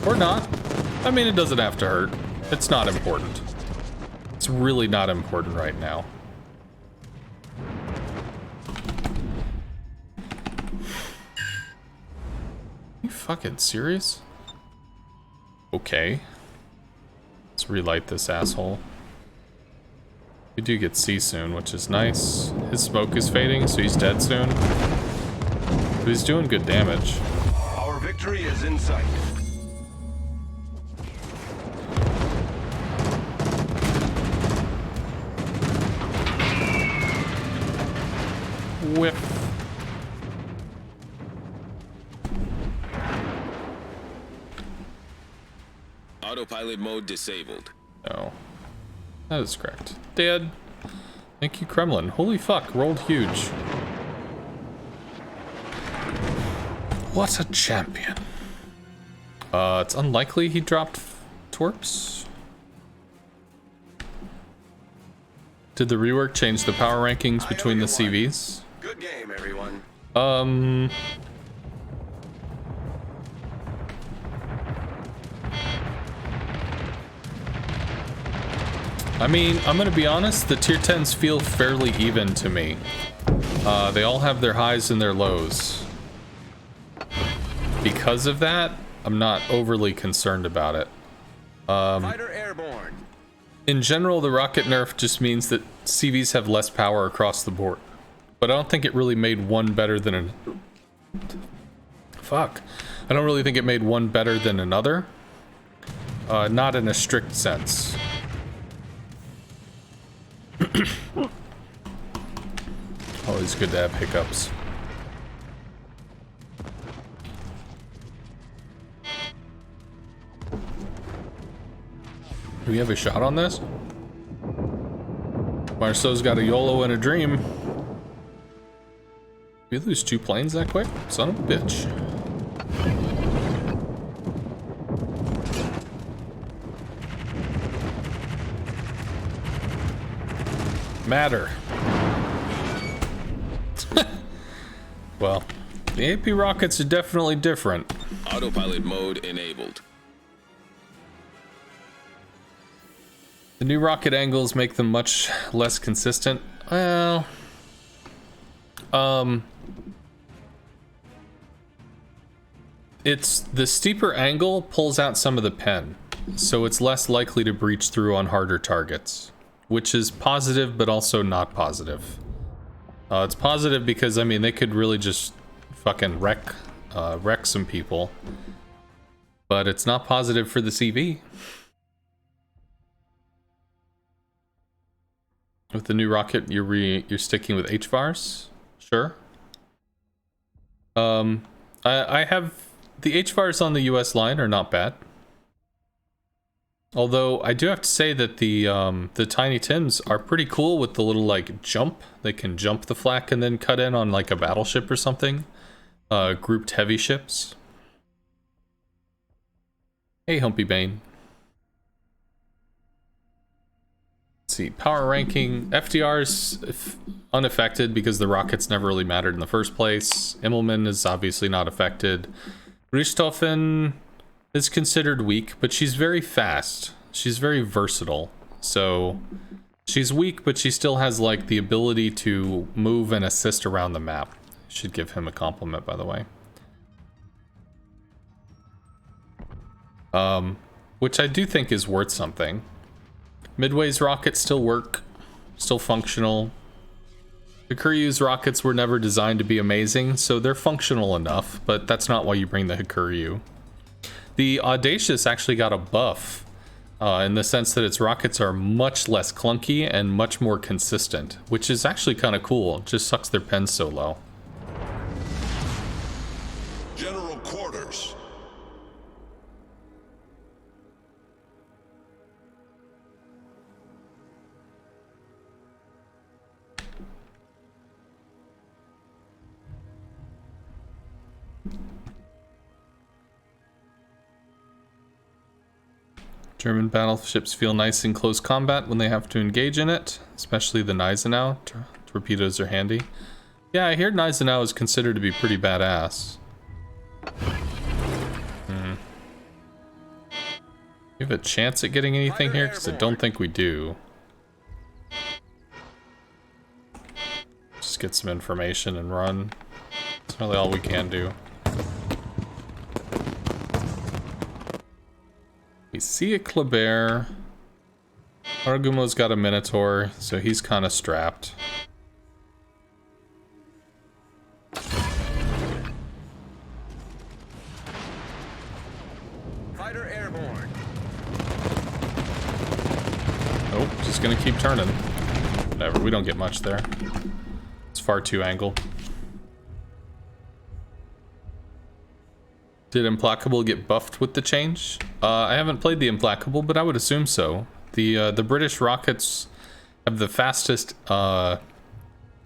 Or not. I mean, it doesn't have to hurt. It's not important. It's really not important right now. You fucking serious? Okay. Let's relight this asshole. We do get C soon, which is nice. His smoke is fading, so he's dead soon. But he's doing good damage. Our victory is in sight. Whiff. Autopilot mode disabled. No. That is correct. Dead. Thank you, Kremlin. Holy fuck, rolled huge. What a champion. It's unlikely he dropped Torps. Did the rework change the power rankings between the CVs? Good game, everyone. I mean, I'm gonna be honest, the tier 10s feel fairly even to me. They all have their highs and their lows. Because of that, I'm not overly concerned about it. Fighter airborne. In general, the rocket nerf just means that CVs have less power across the board. But I don't think it really made one better than an... Fuck. I don't really think it made one better than another. Not in a strict sense. Always good to have hiccups. Do we have a shot on this? Marceau's got a YOLO and a dream. We lose 2 planes that quick? Son of a bitch. Matter. Well, the AP rockets are definitely different. Autopilot mode enabled. The new rocket angles make them much less consistent. Well, it's the steeper angle pulls out some of the pen, so it's less likely to breach through on harder targets, which is positive but also not positive. It's positive because, I mean, they could really just fucking wreck some people. But it's not positive for the CV. With the new rocket, you're sticking with HVARs? Sure. I have... The HVARs on the US line are not bad. Although, I do have to say that the Tiny Tims are pretty cool with the little, like, jump. They can jump the flak and then cut in on, like, a battleship or something. Grouped heavy ships. Hey, Humpy Bane. Let's see, power ranking. FDR's unaffected because the rockets never really mattered in the first place. Immelman is obviously not affected. Richthofen is considered weak, but she's very fast. She's very versatile. So she's weak, but she still has like the ability to move and assist around the map. Should give him a compliment, by the way. Which I do think is worth something. Midway's rockets still work, still functional. The Hikuryu's rockets were never designed to be amazing, so they're functional enough, but that's not why you bring the Hikuryu. The Audacious actually got a buff, in the sense that its rockets are much less clunky and much more consistent, which is actually kind of cool. It just sucks their pens so low. General quarters. German battleships feel nice in close combat when they have to engage in it, especially the Gneisenau. Torpedoes are handy. Yeah, I hear Gneisenau is considered to be pretty badass. We have a chance at getting anything here? Because I don't think we do. Just get some information and run. That's really all we can do. We see a Kleber. Argumo's got a Minotaur, so he's kind of strapped. Fighter airborne. Nope, just gonna keep turning. Whatever, we don't get much there. It's far too angled. Did Implacable get buffed with the change? I haven't played the Implacable, but I would assume so. The British rockets have the fastest, they're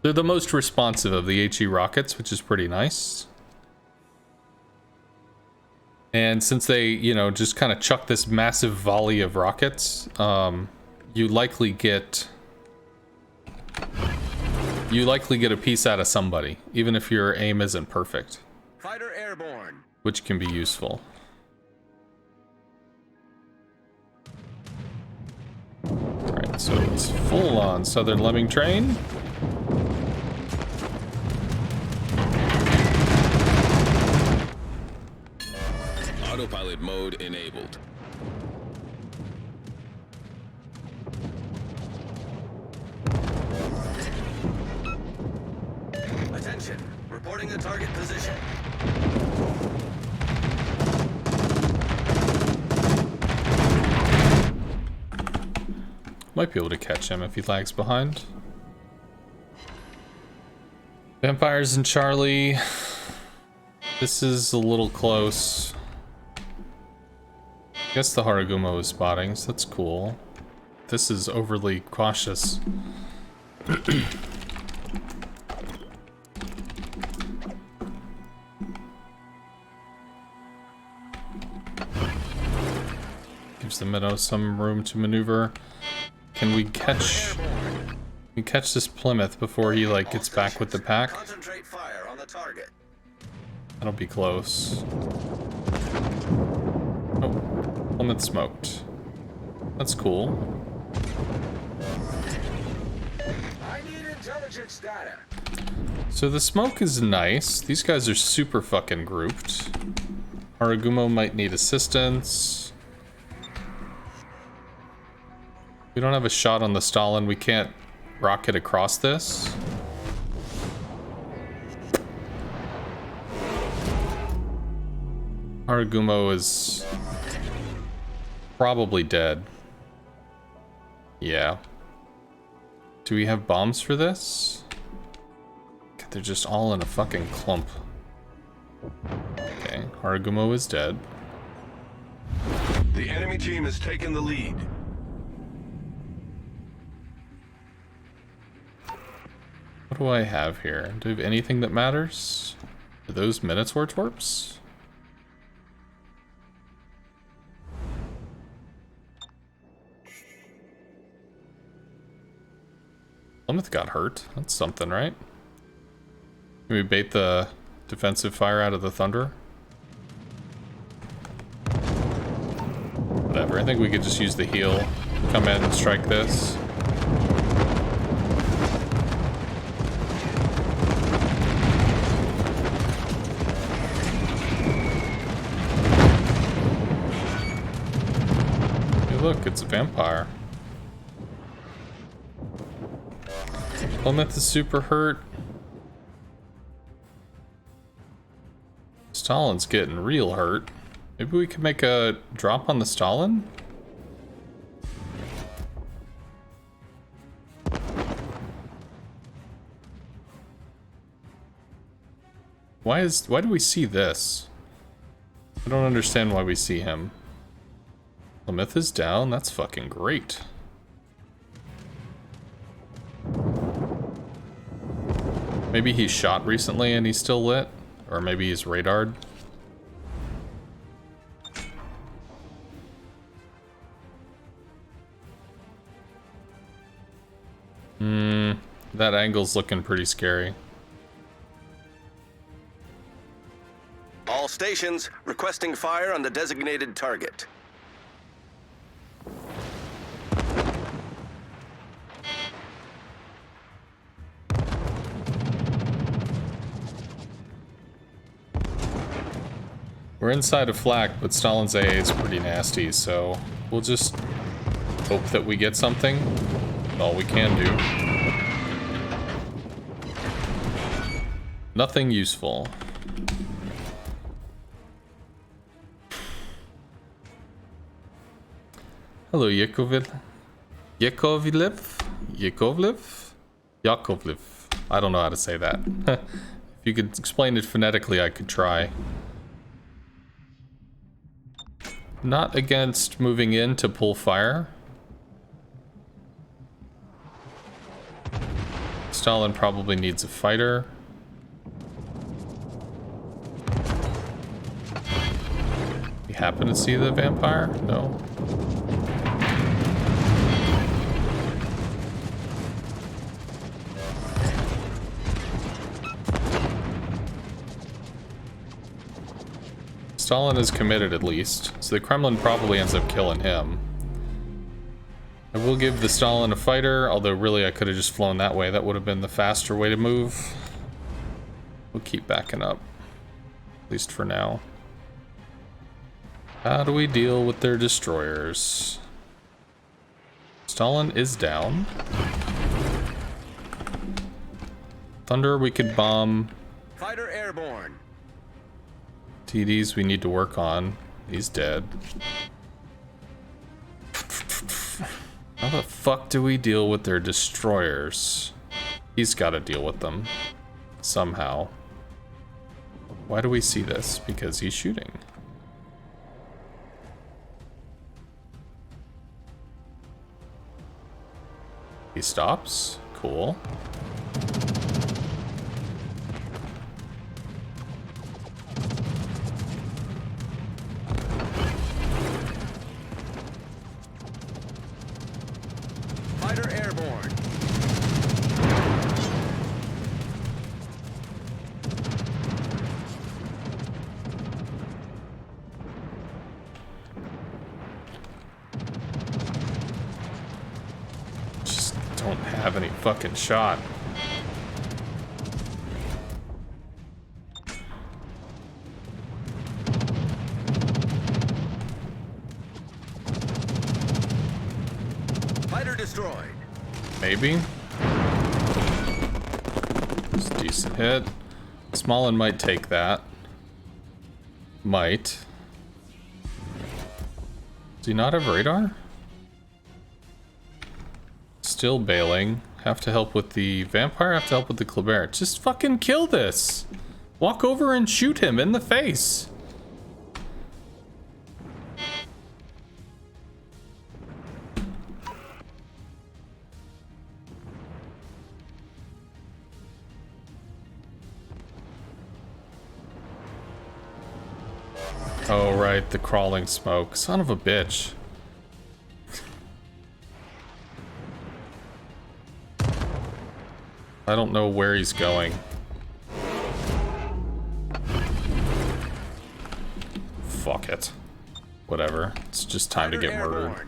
the most responsive of the HE rockets, which is pretty nice. And since they, you know, just kind of chuck this massive volley of rockets, you likely get a piece out of somebody, even if your aim isn't perfect. Fighter airborne. Which can be useful. Alright, so it's full on Southern Lemming Train. Autopilot mode enabled. Attention. Reporting the target position. Might be able to catch him if he lags behind. Vampires and Charlie. This is a little close. I guess the Haragumo is spotting, so that's cool. This is overly cautious. Gives the Minnow some room to maneuver. Can we catch this Plymouth before he like gets back with the pack? Concentrate fire on the target. That'll be close. Oh, Plymouth smoked. That's cool. I need intelligence data. So the smoke is nice. These guys are super fucking grouped. Haragumo might need assistance. We don't have a shot on the Stalin. We can't rocket across this. Haragumo is probably dead. Yeah. Do we have bombs for this? God, they're just all in a fucking clump. Okay, Haragumo is dead. The enemy team has taken the lead. What do I have here? Do I have anything that matters? Are those Minotaur torps? Plymouth got hurt. That's something, right? Can we bait the defensive fire out of the Thunder? Whatever. I think we could just use the heal. Come in and strike this. Hey, look, it's a vampire. Plymouth is super hurt. Stalin's getting real hurt. Maybe we could make a drop on the Stalin? Why do we see this? I don't understand why we see him. Plymouth is down, that's fucking great. Maybe he's shot recently and he's still lit? Or maybe he's radared? That angle's looking pretty scary. All stations requesting fire on the designated target. We're inside of flak, but Stalin's AA is pretty nasty, so we'll just hope that we get something. All we can do. Nothing useful. Hello, Yakovlev. Yakovlev? I don't know how to say that. If you could explain it phonetically, I could try. Not against moving in to pull fire. Stalin probably needs a fighter. You happen to see the vampire? No. Stalin is committed at least, so the Kremlin probably ends up killing him. I will give the Stalin a fighter, although really I could have just flown that way. That would have been the faster way to move. We'll keep backing up, at least for now. How do we deal with their destroyers? Stalin is down. Thunder we could bomb. Fighter airborne. TDs we need to work on. He's dead. How the fuck do we deal with their destroyers? He's got to deal with them. Somehow. Why do we see this? Because he's shooting. He stops. Cool. Fighter airborne. Just don't have any fucking shot. Fighter destroyed. Maybe. It's a decent hit. Smallin might take that. Might. Does he not have radar? Still bailing. Have to help with the vampire, have to help with the Kleber. Just fucking kill this! Walk over and shoot him in the face! Oh right, the crawling smoke. Son of a bitch. I don't know where he's going. Fuck it. Whatever. It's just time to get murdered.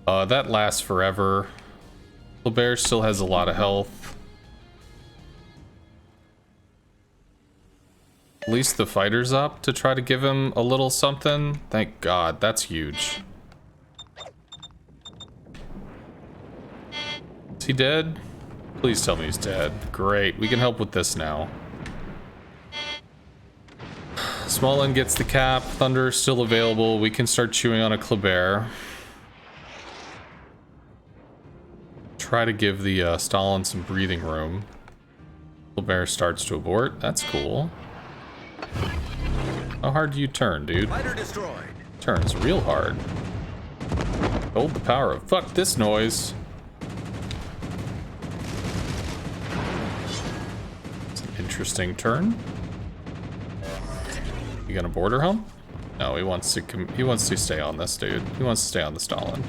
That lasts forever. Kleber still has a lot of health. At least the fighter's up to try to give him a little something. Thank God, that's huge. Is he dead? Please tell me he's dead. Great, we can help with this now. Smallin gets the cap. Thunder is still available. We can start chewing on a Kleber. Try to give the Stalin some breathing room. Kleber starts to abort. That's cool. How hard do you turn, dude? Fighter destroyed. Turns real hard. Hold the power of fuck this noise. It's an interesting turn. You gonna border hump? No, he wants to stay on this dude. He wants to stay on the Stalin.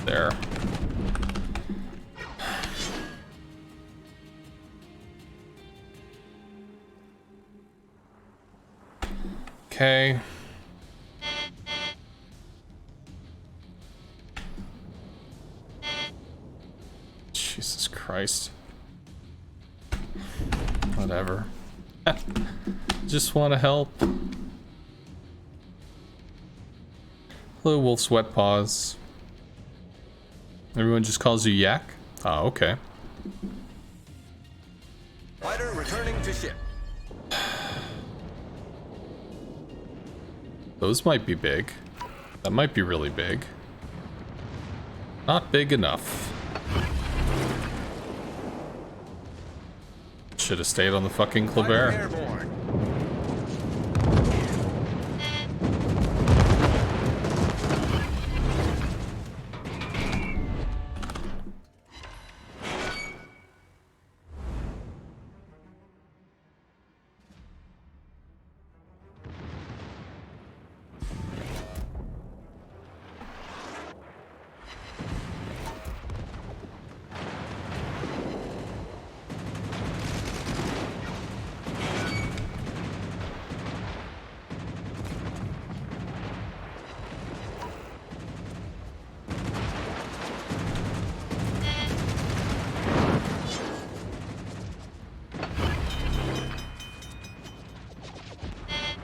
There. Okay. Jesus Christ. Whatever. Just want to help. Hello, Wolf Sweat Paws. Everyone just calls you Yak? Oh, okay. Fighter returning to ship. Those might be big. That might be really big. Not big enough. Should have stayed on the fucking Kleber. Airborne.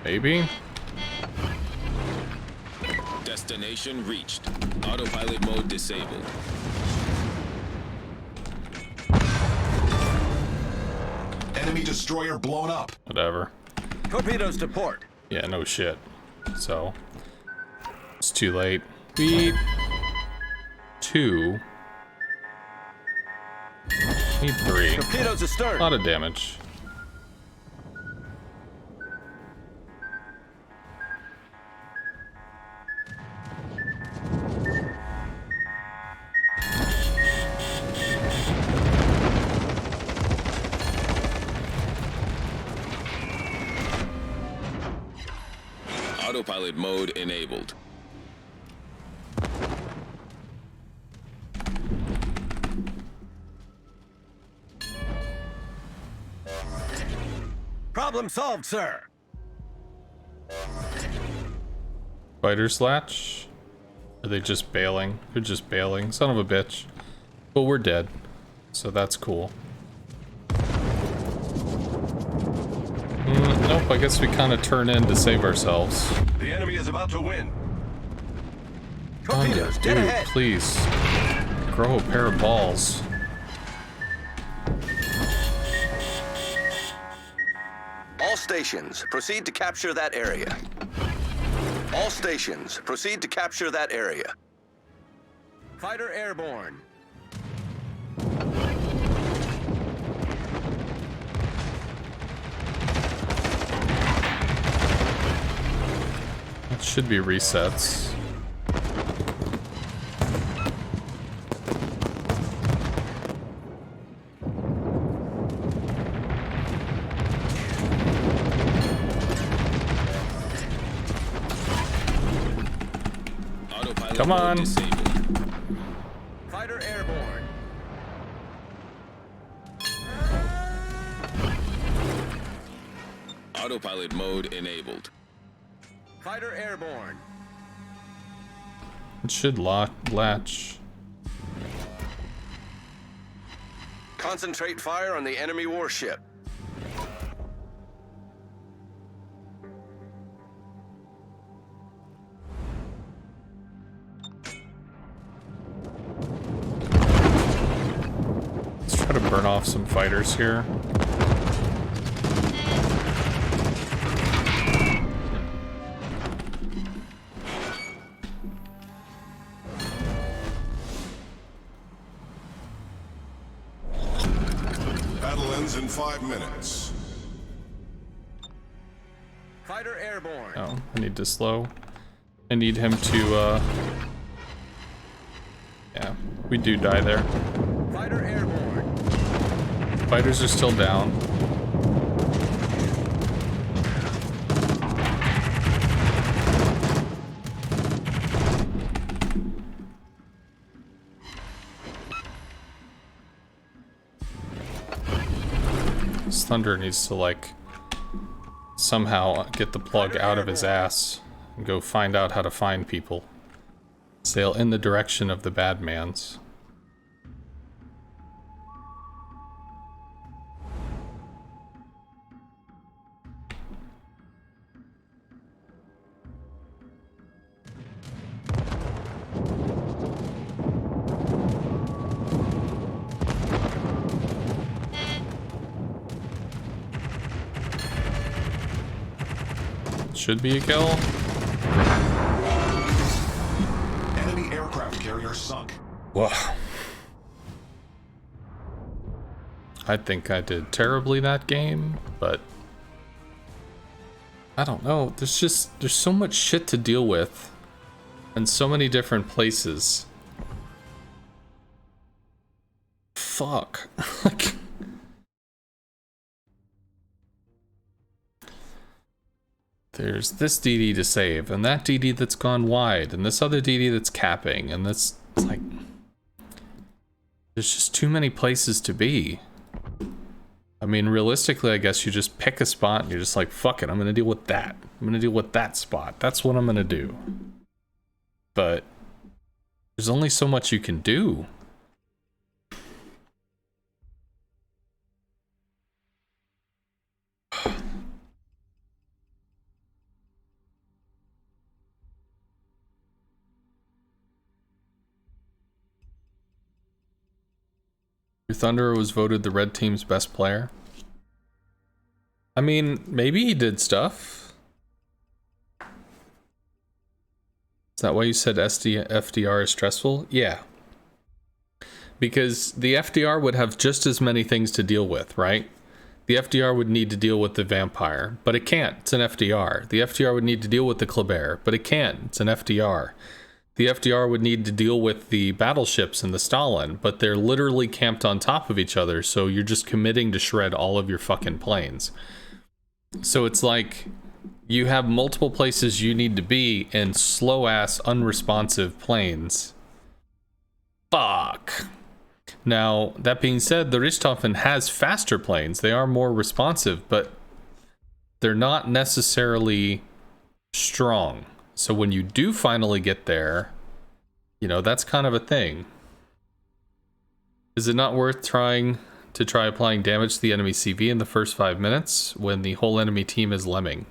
Maybe? Destination reached. Autopilot mode disabled. Enemy destroyer blown up. Whatever. Torpedoes to port. Yeah, no shit. So, it's too late. We... 2. Need 3. Torpedoes astern. A lot of damage. Autopilot mode enabled. Problem solved, sir. Fighter's latch? Are they just bailing? They're just bailing. Son of a bitch. Well, we're dead. So that's cool. Nope, I guess we kind of turn in to save ourselves. The enemy is about to win. Torpedoes, dead Dude, ahead. please. Grow a pair of balls. All stations, proceed to capture that area. All stations, proceed to capture that area. Fighter airborne. That should be resets. Autopilot Come mode on. disabled. Fighter airborne. Autopilot mode enabled. Fighter airborne. It should latch. Concentrate fire on the enemy warship. Let's try to burn off some fighters here. Battle ends in 5 minutes. Fighter airborne. Oh, I need to slow. I need him to, yeah, we do die there. Fighter airborne. Fighters are still down. This Thunder needs to, like, somehow get the plug out of his ass and go find out how to find people. Sail in the direction of the bad man's. Should be a kill. Enemy aircraft carrier sunk. Whoa. I think I did terribly that game, but I don't know. There's so much shit to deal with in so many different places. Fuck. Like, there's this DD to save, and that DD that's gone wide, and this other DD that's capping, and this, it's like, there's just too many places to be. I mean, realistically, I guess you just pick a spot and you're just like, fuck it, I'm gonna deal with that. I'm gonna deal with that spot. That's what I'm gonna do. But there's only so much you can do. Thunder was voted the red team's best player. I mean, maybe he did stuff. Is that why you said FDR is stressful? Yeah. Because the FDR would have just as many things to deal with, right? The FDR would need to deal with the vampire, but it can't. It's an FDR. The FDR would need to deal with the Kleber, but it can't. It's an FDR. The FDR would need to deal with the battleships and the Stalin, but they're literally camped on top of each other, so you're just committing to shred all of your fucking planes. So it's like you have multiple places you need to be in slow-ass, unresponsive planes. Fuck. Now, that being said, the Richthofen has faster planes. They are more responsive, but they're not necessarily strong. So when you do finally get there, you know, that's kind of a thing. Is it not worth trying to applying damage to the enemy CV in the first 5 minutes when the whole enemy team is lemming?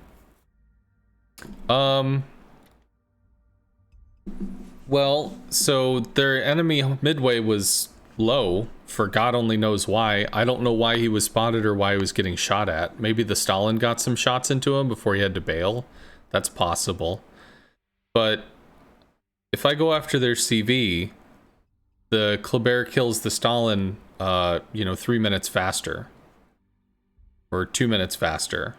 Well, so their enemy midway was low for God only knows why. I don't know why he was spotted or why he was getting shot at. Maybe the Stalin got some shots into him before he had to bail. That's possible. But if I go after their CV, the Kleber kills the Stalin, 3 minutes faster. Or 2 minutes faster.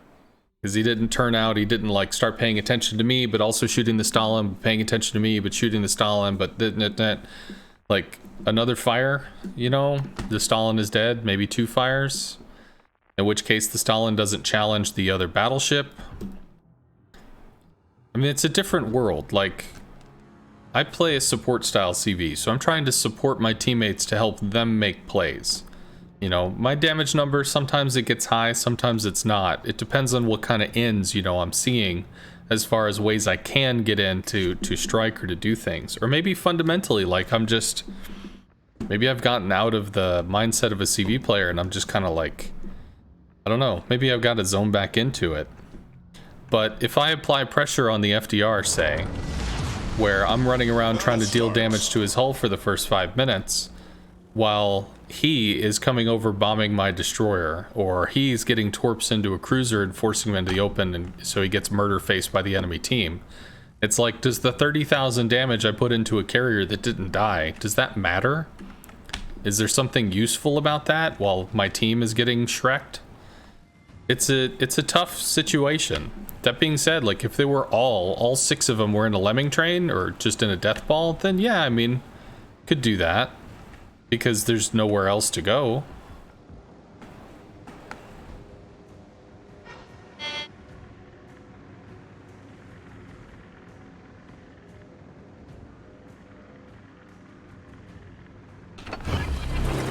Because he didn't turn out, he didn't like start paying attention to me, but also shooting the Stalin, paying attention to me, but shooting the Stalin, but like another fire, the Stalin is dead, maybe 2 fires. In which case the Stalin doesn't challenge the other battleship. I mean, it's a different world. Like, I play a support style CV, so I'm trying to support my teammates to help them make plays. My damage number, sometimes it gets high, sometimes it's not. It depends on what kind of ends, I'm seeing as far as ways I can get in to strike or to do things. Or maybe fundamentally, like maybe I've gotten out of the mindset of a CV player and I'm just kind of like, I don't know, maybe I've got to zone back into it. But if I apply pressure on the FDR, say, where I'm running around trying to deal damage to his hull for the first 5 minutes, while he is coming over bombing my destroyer, or he's getting torps into a cruiser and forcing him into the open, and so he gets murder faced by the enemy team. It's like, does the 30,000 damage I put into a carrier that didn't die, does that matter? Is there something useful about that while my team is getting shreked? It's a tough situation. That being said, like, if they were all 6 of them were in a lemming train or just in a death ball, then yeah, I mean, could do that. Because there's nowhere else to go.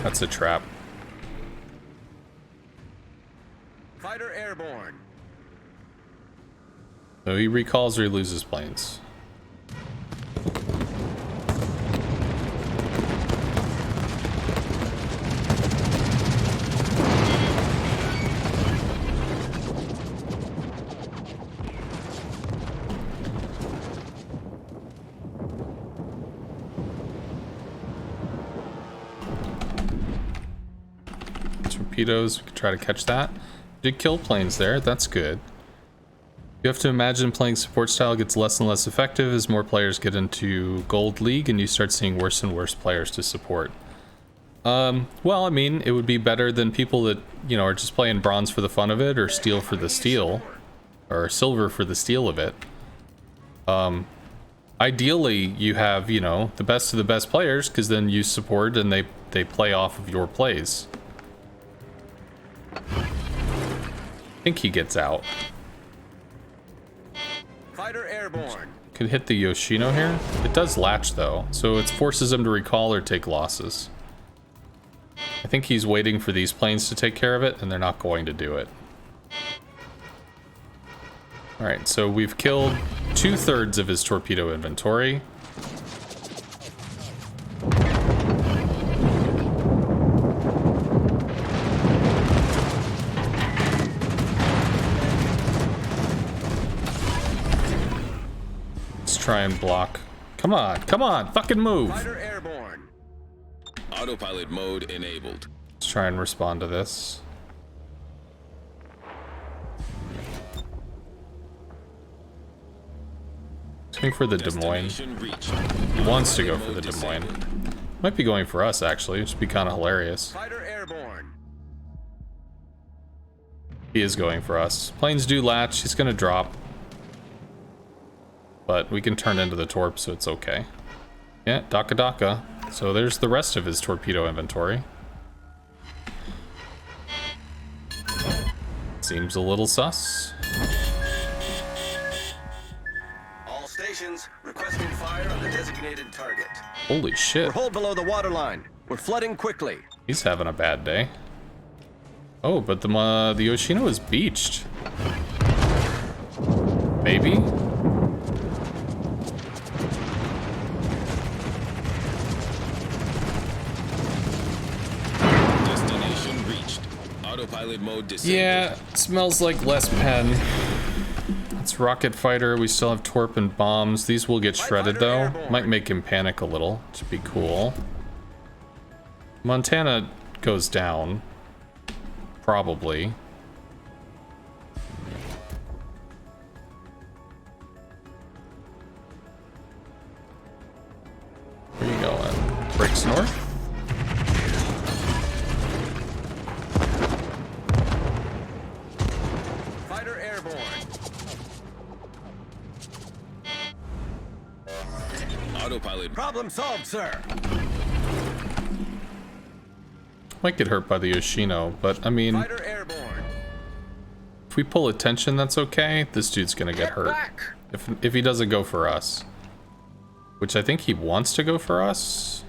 That's a trap. Fighter airborne. So he recalls or he loses planes. Torpedoes, we could try to catch that. Did kill planes there, that's good. You have to imagine playing support style gets less and less effective as more players get into Gold League and you start seeing worse and worse players to support. Well, I mean, it would be better than people that, are just playing bronze for the fun of it, or steel for the steel, or silver for the steel of it. Ideally, you have, the best of the best players, because then you support and they play off of your plays. I think he gets out. Fighter airborne. Could hit the Yoshino here. It does latch though, so it forces him to recall or take losses. I think he's waiting for these planes to take care of it, and they're not going to do it. Alright, so we've killed 2/3 of his torpedo inventory. Try and block. Come on, fucking move. Fighter airborne. Autopilot mode enabled. Let's try and respond to this. Going for the Des Moines. Destination reached. He wants to go for the Mode Des Moines. disabled. Might be going for us actually, which would be kind of hilarious. Fighter airborne. He is going for us. Planes do latch, he's gonna drop. But we can turn into the torp, so it's okay. Yeah, Daka Daka. So there's the rest of his torpedo inventory. Seems a little sus. All stations requesting fire on the designated target. Holy shit. We're hold below the waterline. We're flooding quickly. He's having a bad day. Oh, but the Yoshino is beached. Maybe? Destination reached. Autopilot mode disabled. Yeah, it smells like less pen. That's rocket fighter. We still have torp and bombs. These will get shredded though. Might make him panic a little, which would be cool. Montana goes down. Probably. Where you going? Breaks north? Fighter airborne. Autopilot. Problem solved, sir. Might get hurt by the Yoshino, but I mean, Fighter airborne. if we pull attention, that's okay. This dude's gonna get hurt. Back. If he doesn't go for us. Which I think he wants to go for us.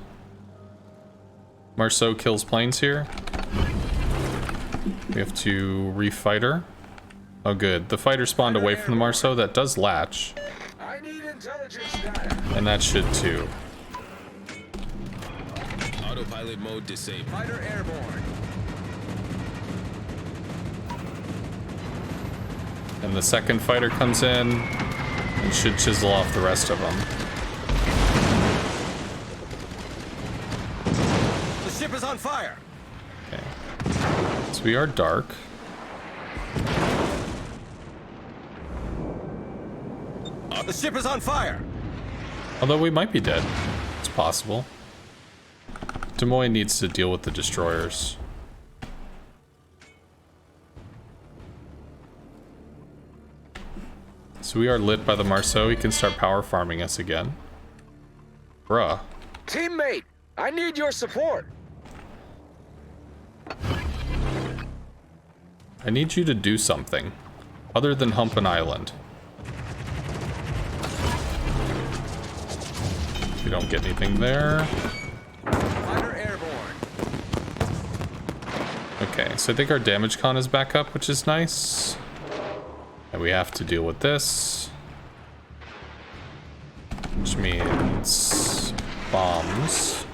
Marceau kills planes here. We have to refighter. Oh good, the fighter spawned away from the Marceau. That does latch. I need intelligence data. And that should too. Autopilot mode disabled. Fighter airborne. And the second fighter comes in and should chisel off the rest of them. The ship is on fire. Okay. So we are dark. The ship is on fire. Although we might be dead. It's possible. Des Moines needs to deal with the destroyers. So we are lit by the Marceau. He can start power farming us again. Bruh. Teammate, I need your support. I need you to do something. Other than hump an island. We don't get anything there. Fighter airborne. Okay, so I think our damage con is back up, which is nice. And we have to deal with this. Which means bombs.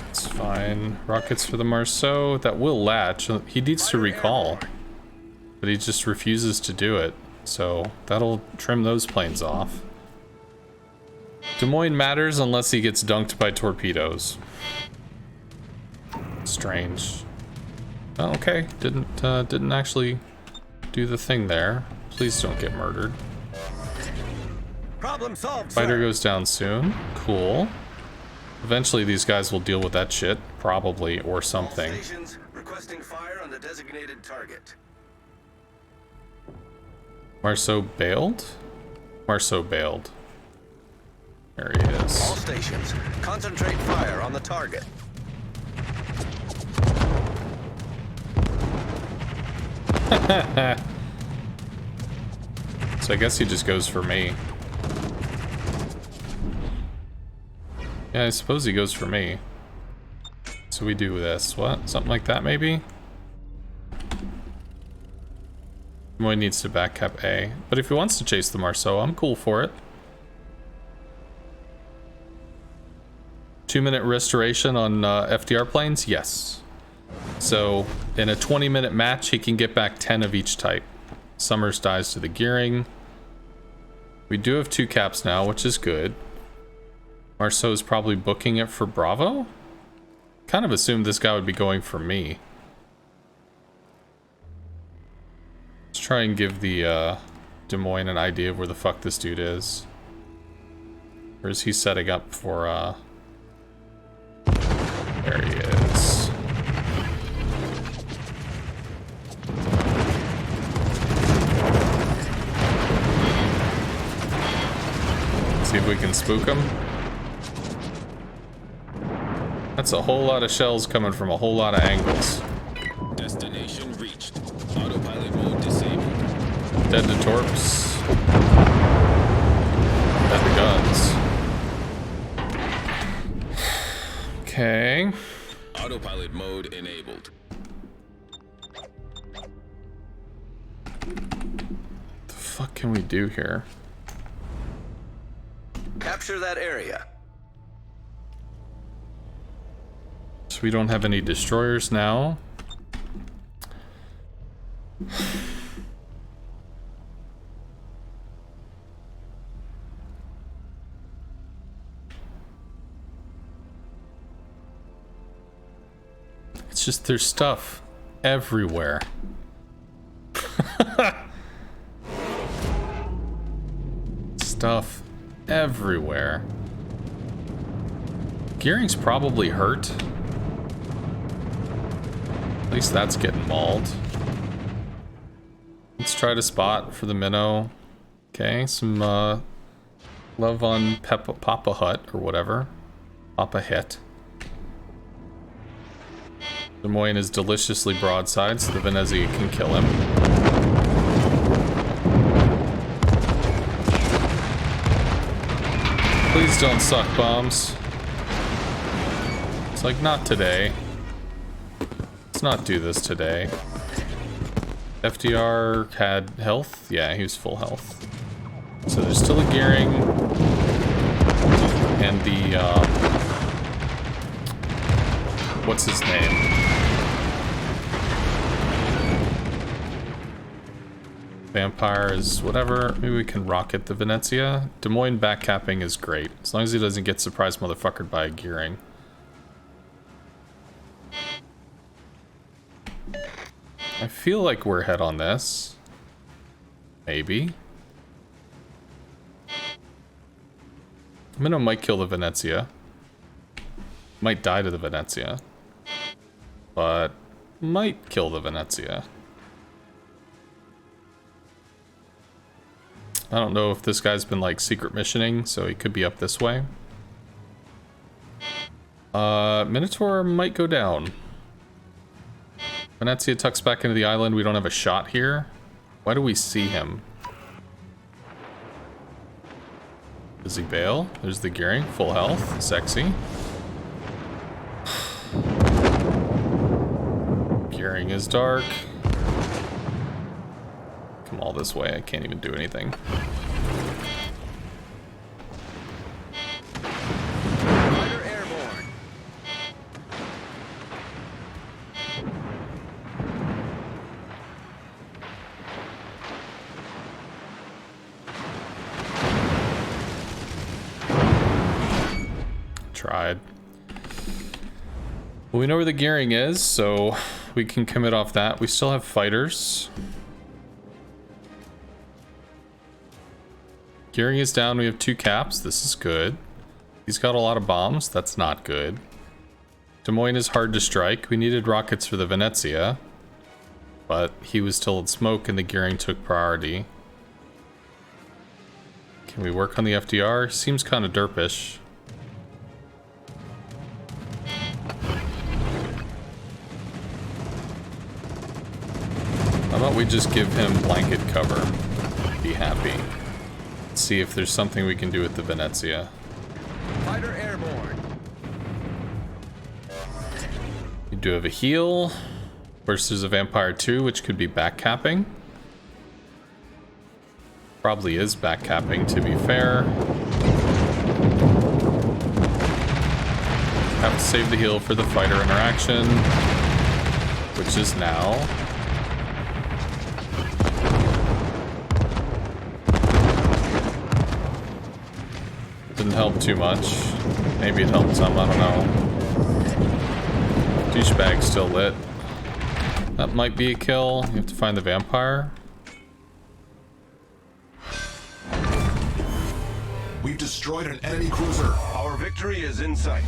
It's fine. Rockets for the Marceau. That will latch. He needs to recall. But he just refuses to do it. So that'll trim those planes off. Des Moines matters unless he gets dunked by torpedoes. Strange. Oh, okay. Didn't actually do the thing there. Please don't get murdered. Problem solved, Fighter sir. goes down soon. Cool. Eventually these guys will deal with that shit. Probably, or something. All stations requesting fire on the designated target. Marceau bailed? Marceau bailed. There he All is. stations, concentrate fire on the target. So I guess he just goes for me. Yeah, I suppose he goes for me. So we do this. What? Something like that, maybe? Moy needs to back cap A. But if he wants to chase the Marceau, I'm cool for it. 2-minute restoration on FDR planes? Yes. So in a 20-minute match, he can get back 10 of each type. Summers dies to the gearing. We do have 2 caps now, which is good. Marceau's probably booking it for Bravo? Kind of assumed this guy would be going for me. Let's try and give the Des Moines an idea of where the fuck this dude is. Or is he setting up for there he is. See if we can spook him. That's a whole lot of shells coming from a whole lot of angles. Destination reached. Autopilot mode disabled. Dead to torps. Dead to guns. Okay. Autopilot mode enabled. fuck can we do here? Capture that area. So we don't have any destroyers now. It's just there's stuff everywhere. Stuff everywhere. Gearing's probably hurt. At least that's getting mauled. Let's try to spot for the minnow. Okay, some love on Papa Hut or whatever. Papa Hit. Des Moines is deliciously broadside, so the Venezia can kill him. Please don't suck bombs. It's like, not today. Let's not do this today. FDR had health? Yeah, he was full health. So there's still a Gearing. And the, what's his name? Vampire is whatever. Maybe we can rocket the Venezia. Des Moines backcapping is great. As long as he doesn't get surprised motherfuckered by a Gearing. I feel like we're ahead on this. Maybe. Minnow might kill the Venezia. Might die to the Venezia. But might kill the Venezia. I don't know if this guy's been like secret missioning, so he could be up this way. Minotaur might go down. Venezia tucks back into the island. We don't have a shot here. Why do we see him? Does he bail? There's the Gearing, full health, sexy. Gearing is dark. Come all this way, I can't even do anything. Fighter airborne. Tried. Well, we know where the Gearing is, so we can commit off that. We still have fighters. Gearing is down, we have 2 caps, this is good. He's got a lot of bombs, that's not good. Des Moines is hard to strike, we needed rockets for the Venezia. But he was still in smoke and the Gearing took priority. Can we work on the FDR? Seems kind of derpish. How about we just give him blanket cover? Be happy. See if there's something we can do with the Venezia. Fighter airborne. We do have a heal versus a Vampire 2, which could be backcapping. Probably is backcapping, to be fair. Have to save the heal for the fighter interaction, which is now. Didn't help too much. Maybe it helped some, I don't know. Douchebag's still lit. That might be a kill. You have to find the Vampire. We've destroyed an enemy cruiser. Our victory is in sight.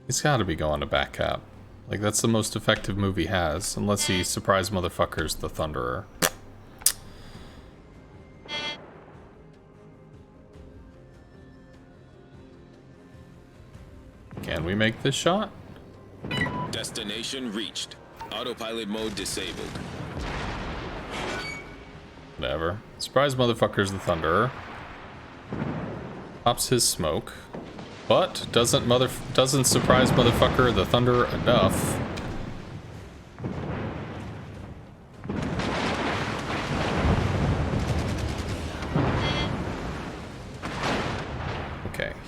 He's gotta be going to backcap. Like, that's the most effective move he has. Unless he surprise motherfuckers the Thunderer. Can we make this shot? Destination reached. Autopilot mode disabled. Whatever. Surprise motherfuckers the Thunderer. Pops his smoke. But doesn't surprise motherfucker the Thunderer enough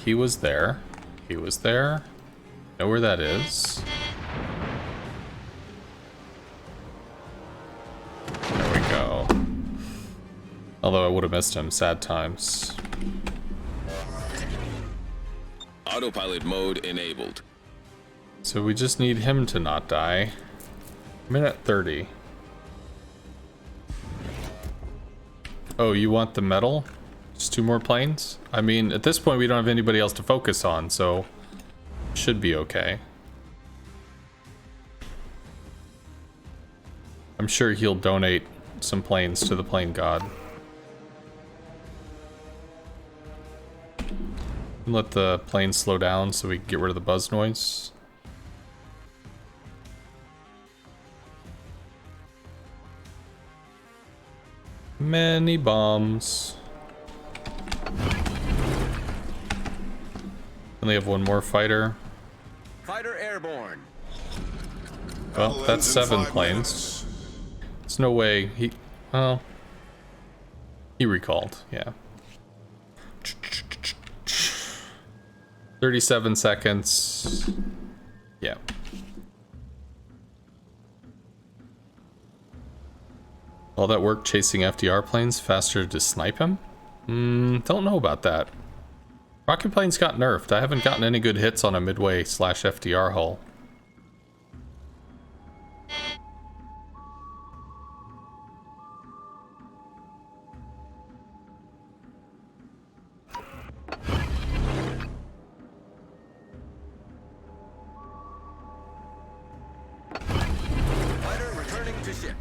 he was there. He was there. Know where that is. There we go. Although I would have missed him. Sad times. Autopilot mode enabled. So we just need him to not die. Minute 30. Oh, you want the medal? Just 2 more planes? I mean, at this point we don't have anybody else to focus on, so should be okay. I'm sure he'll donate some planes to the plane god. Let the plane slow down so we can get rid of the buzz noise. Many bombs. Only have 1 more fighter. Fighter airborne. Well, Battle that's ends in 7 5 planes. minutes. There's no way he... Well... He recalled, yeah. 37 seconds. Yeah. All that work chasing FDR planes faster to snipe him? Don't know about that. Rocket planes got nerfed. I haven't gotten any good hits on a Midway / FDR hull. Fighter returning to ship.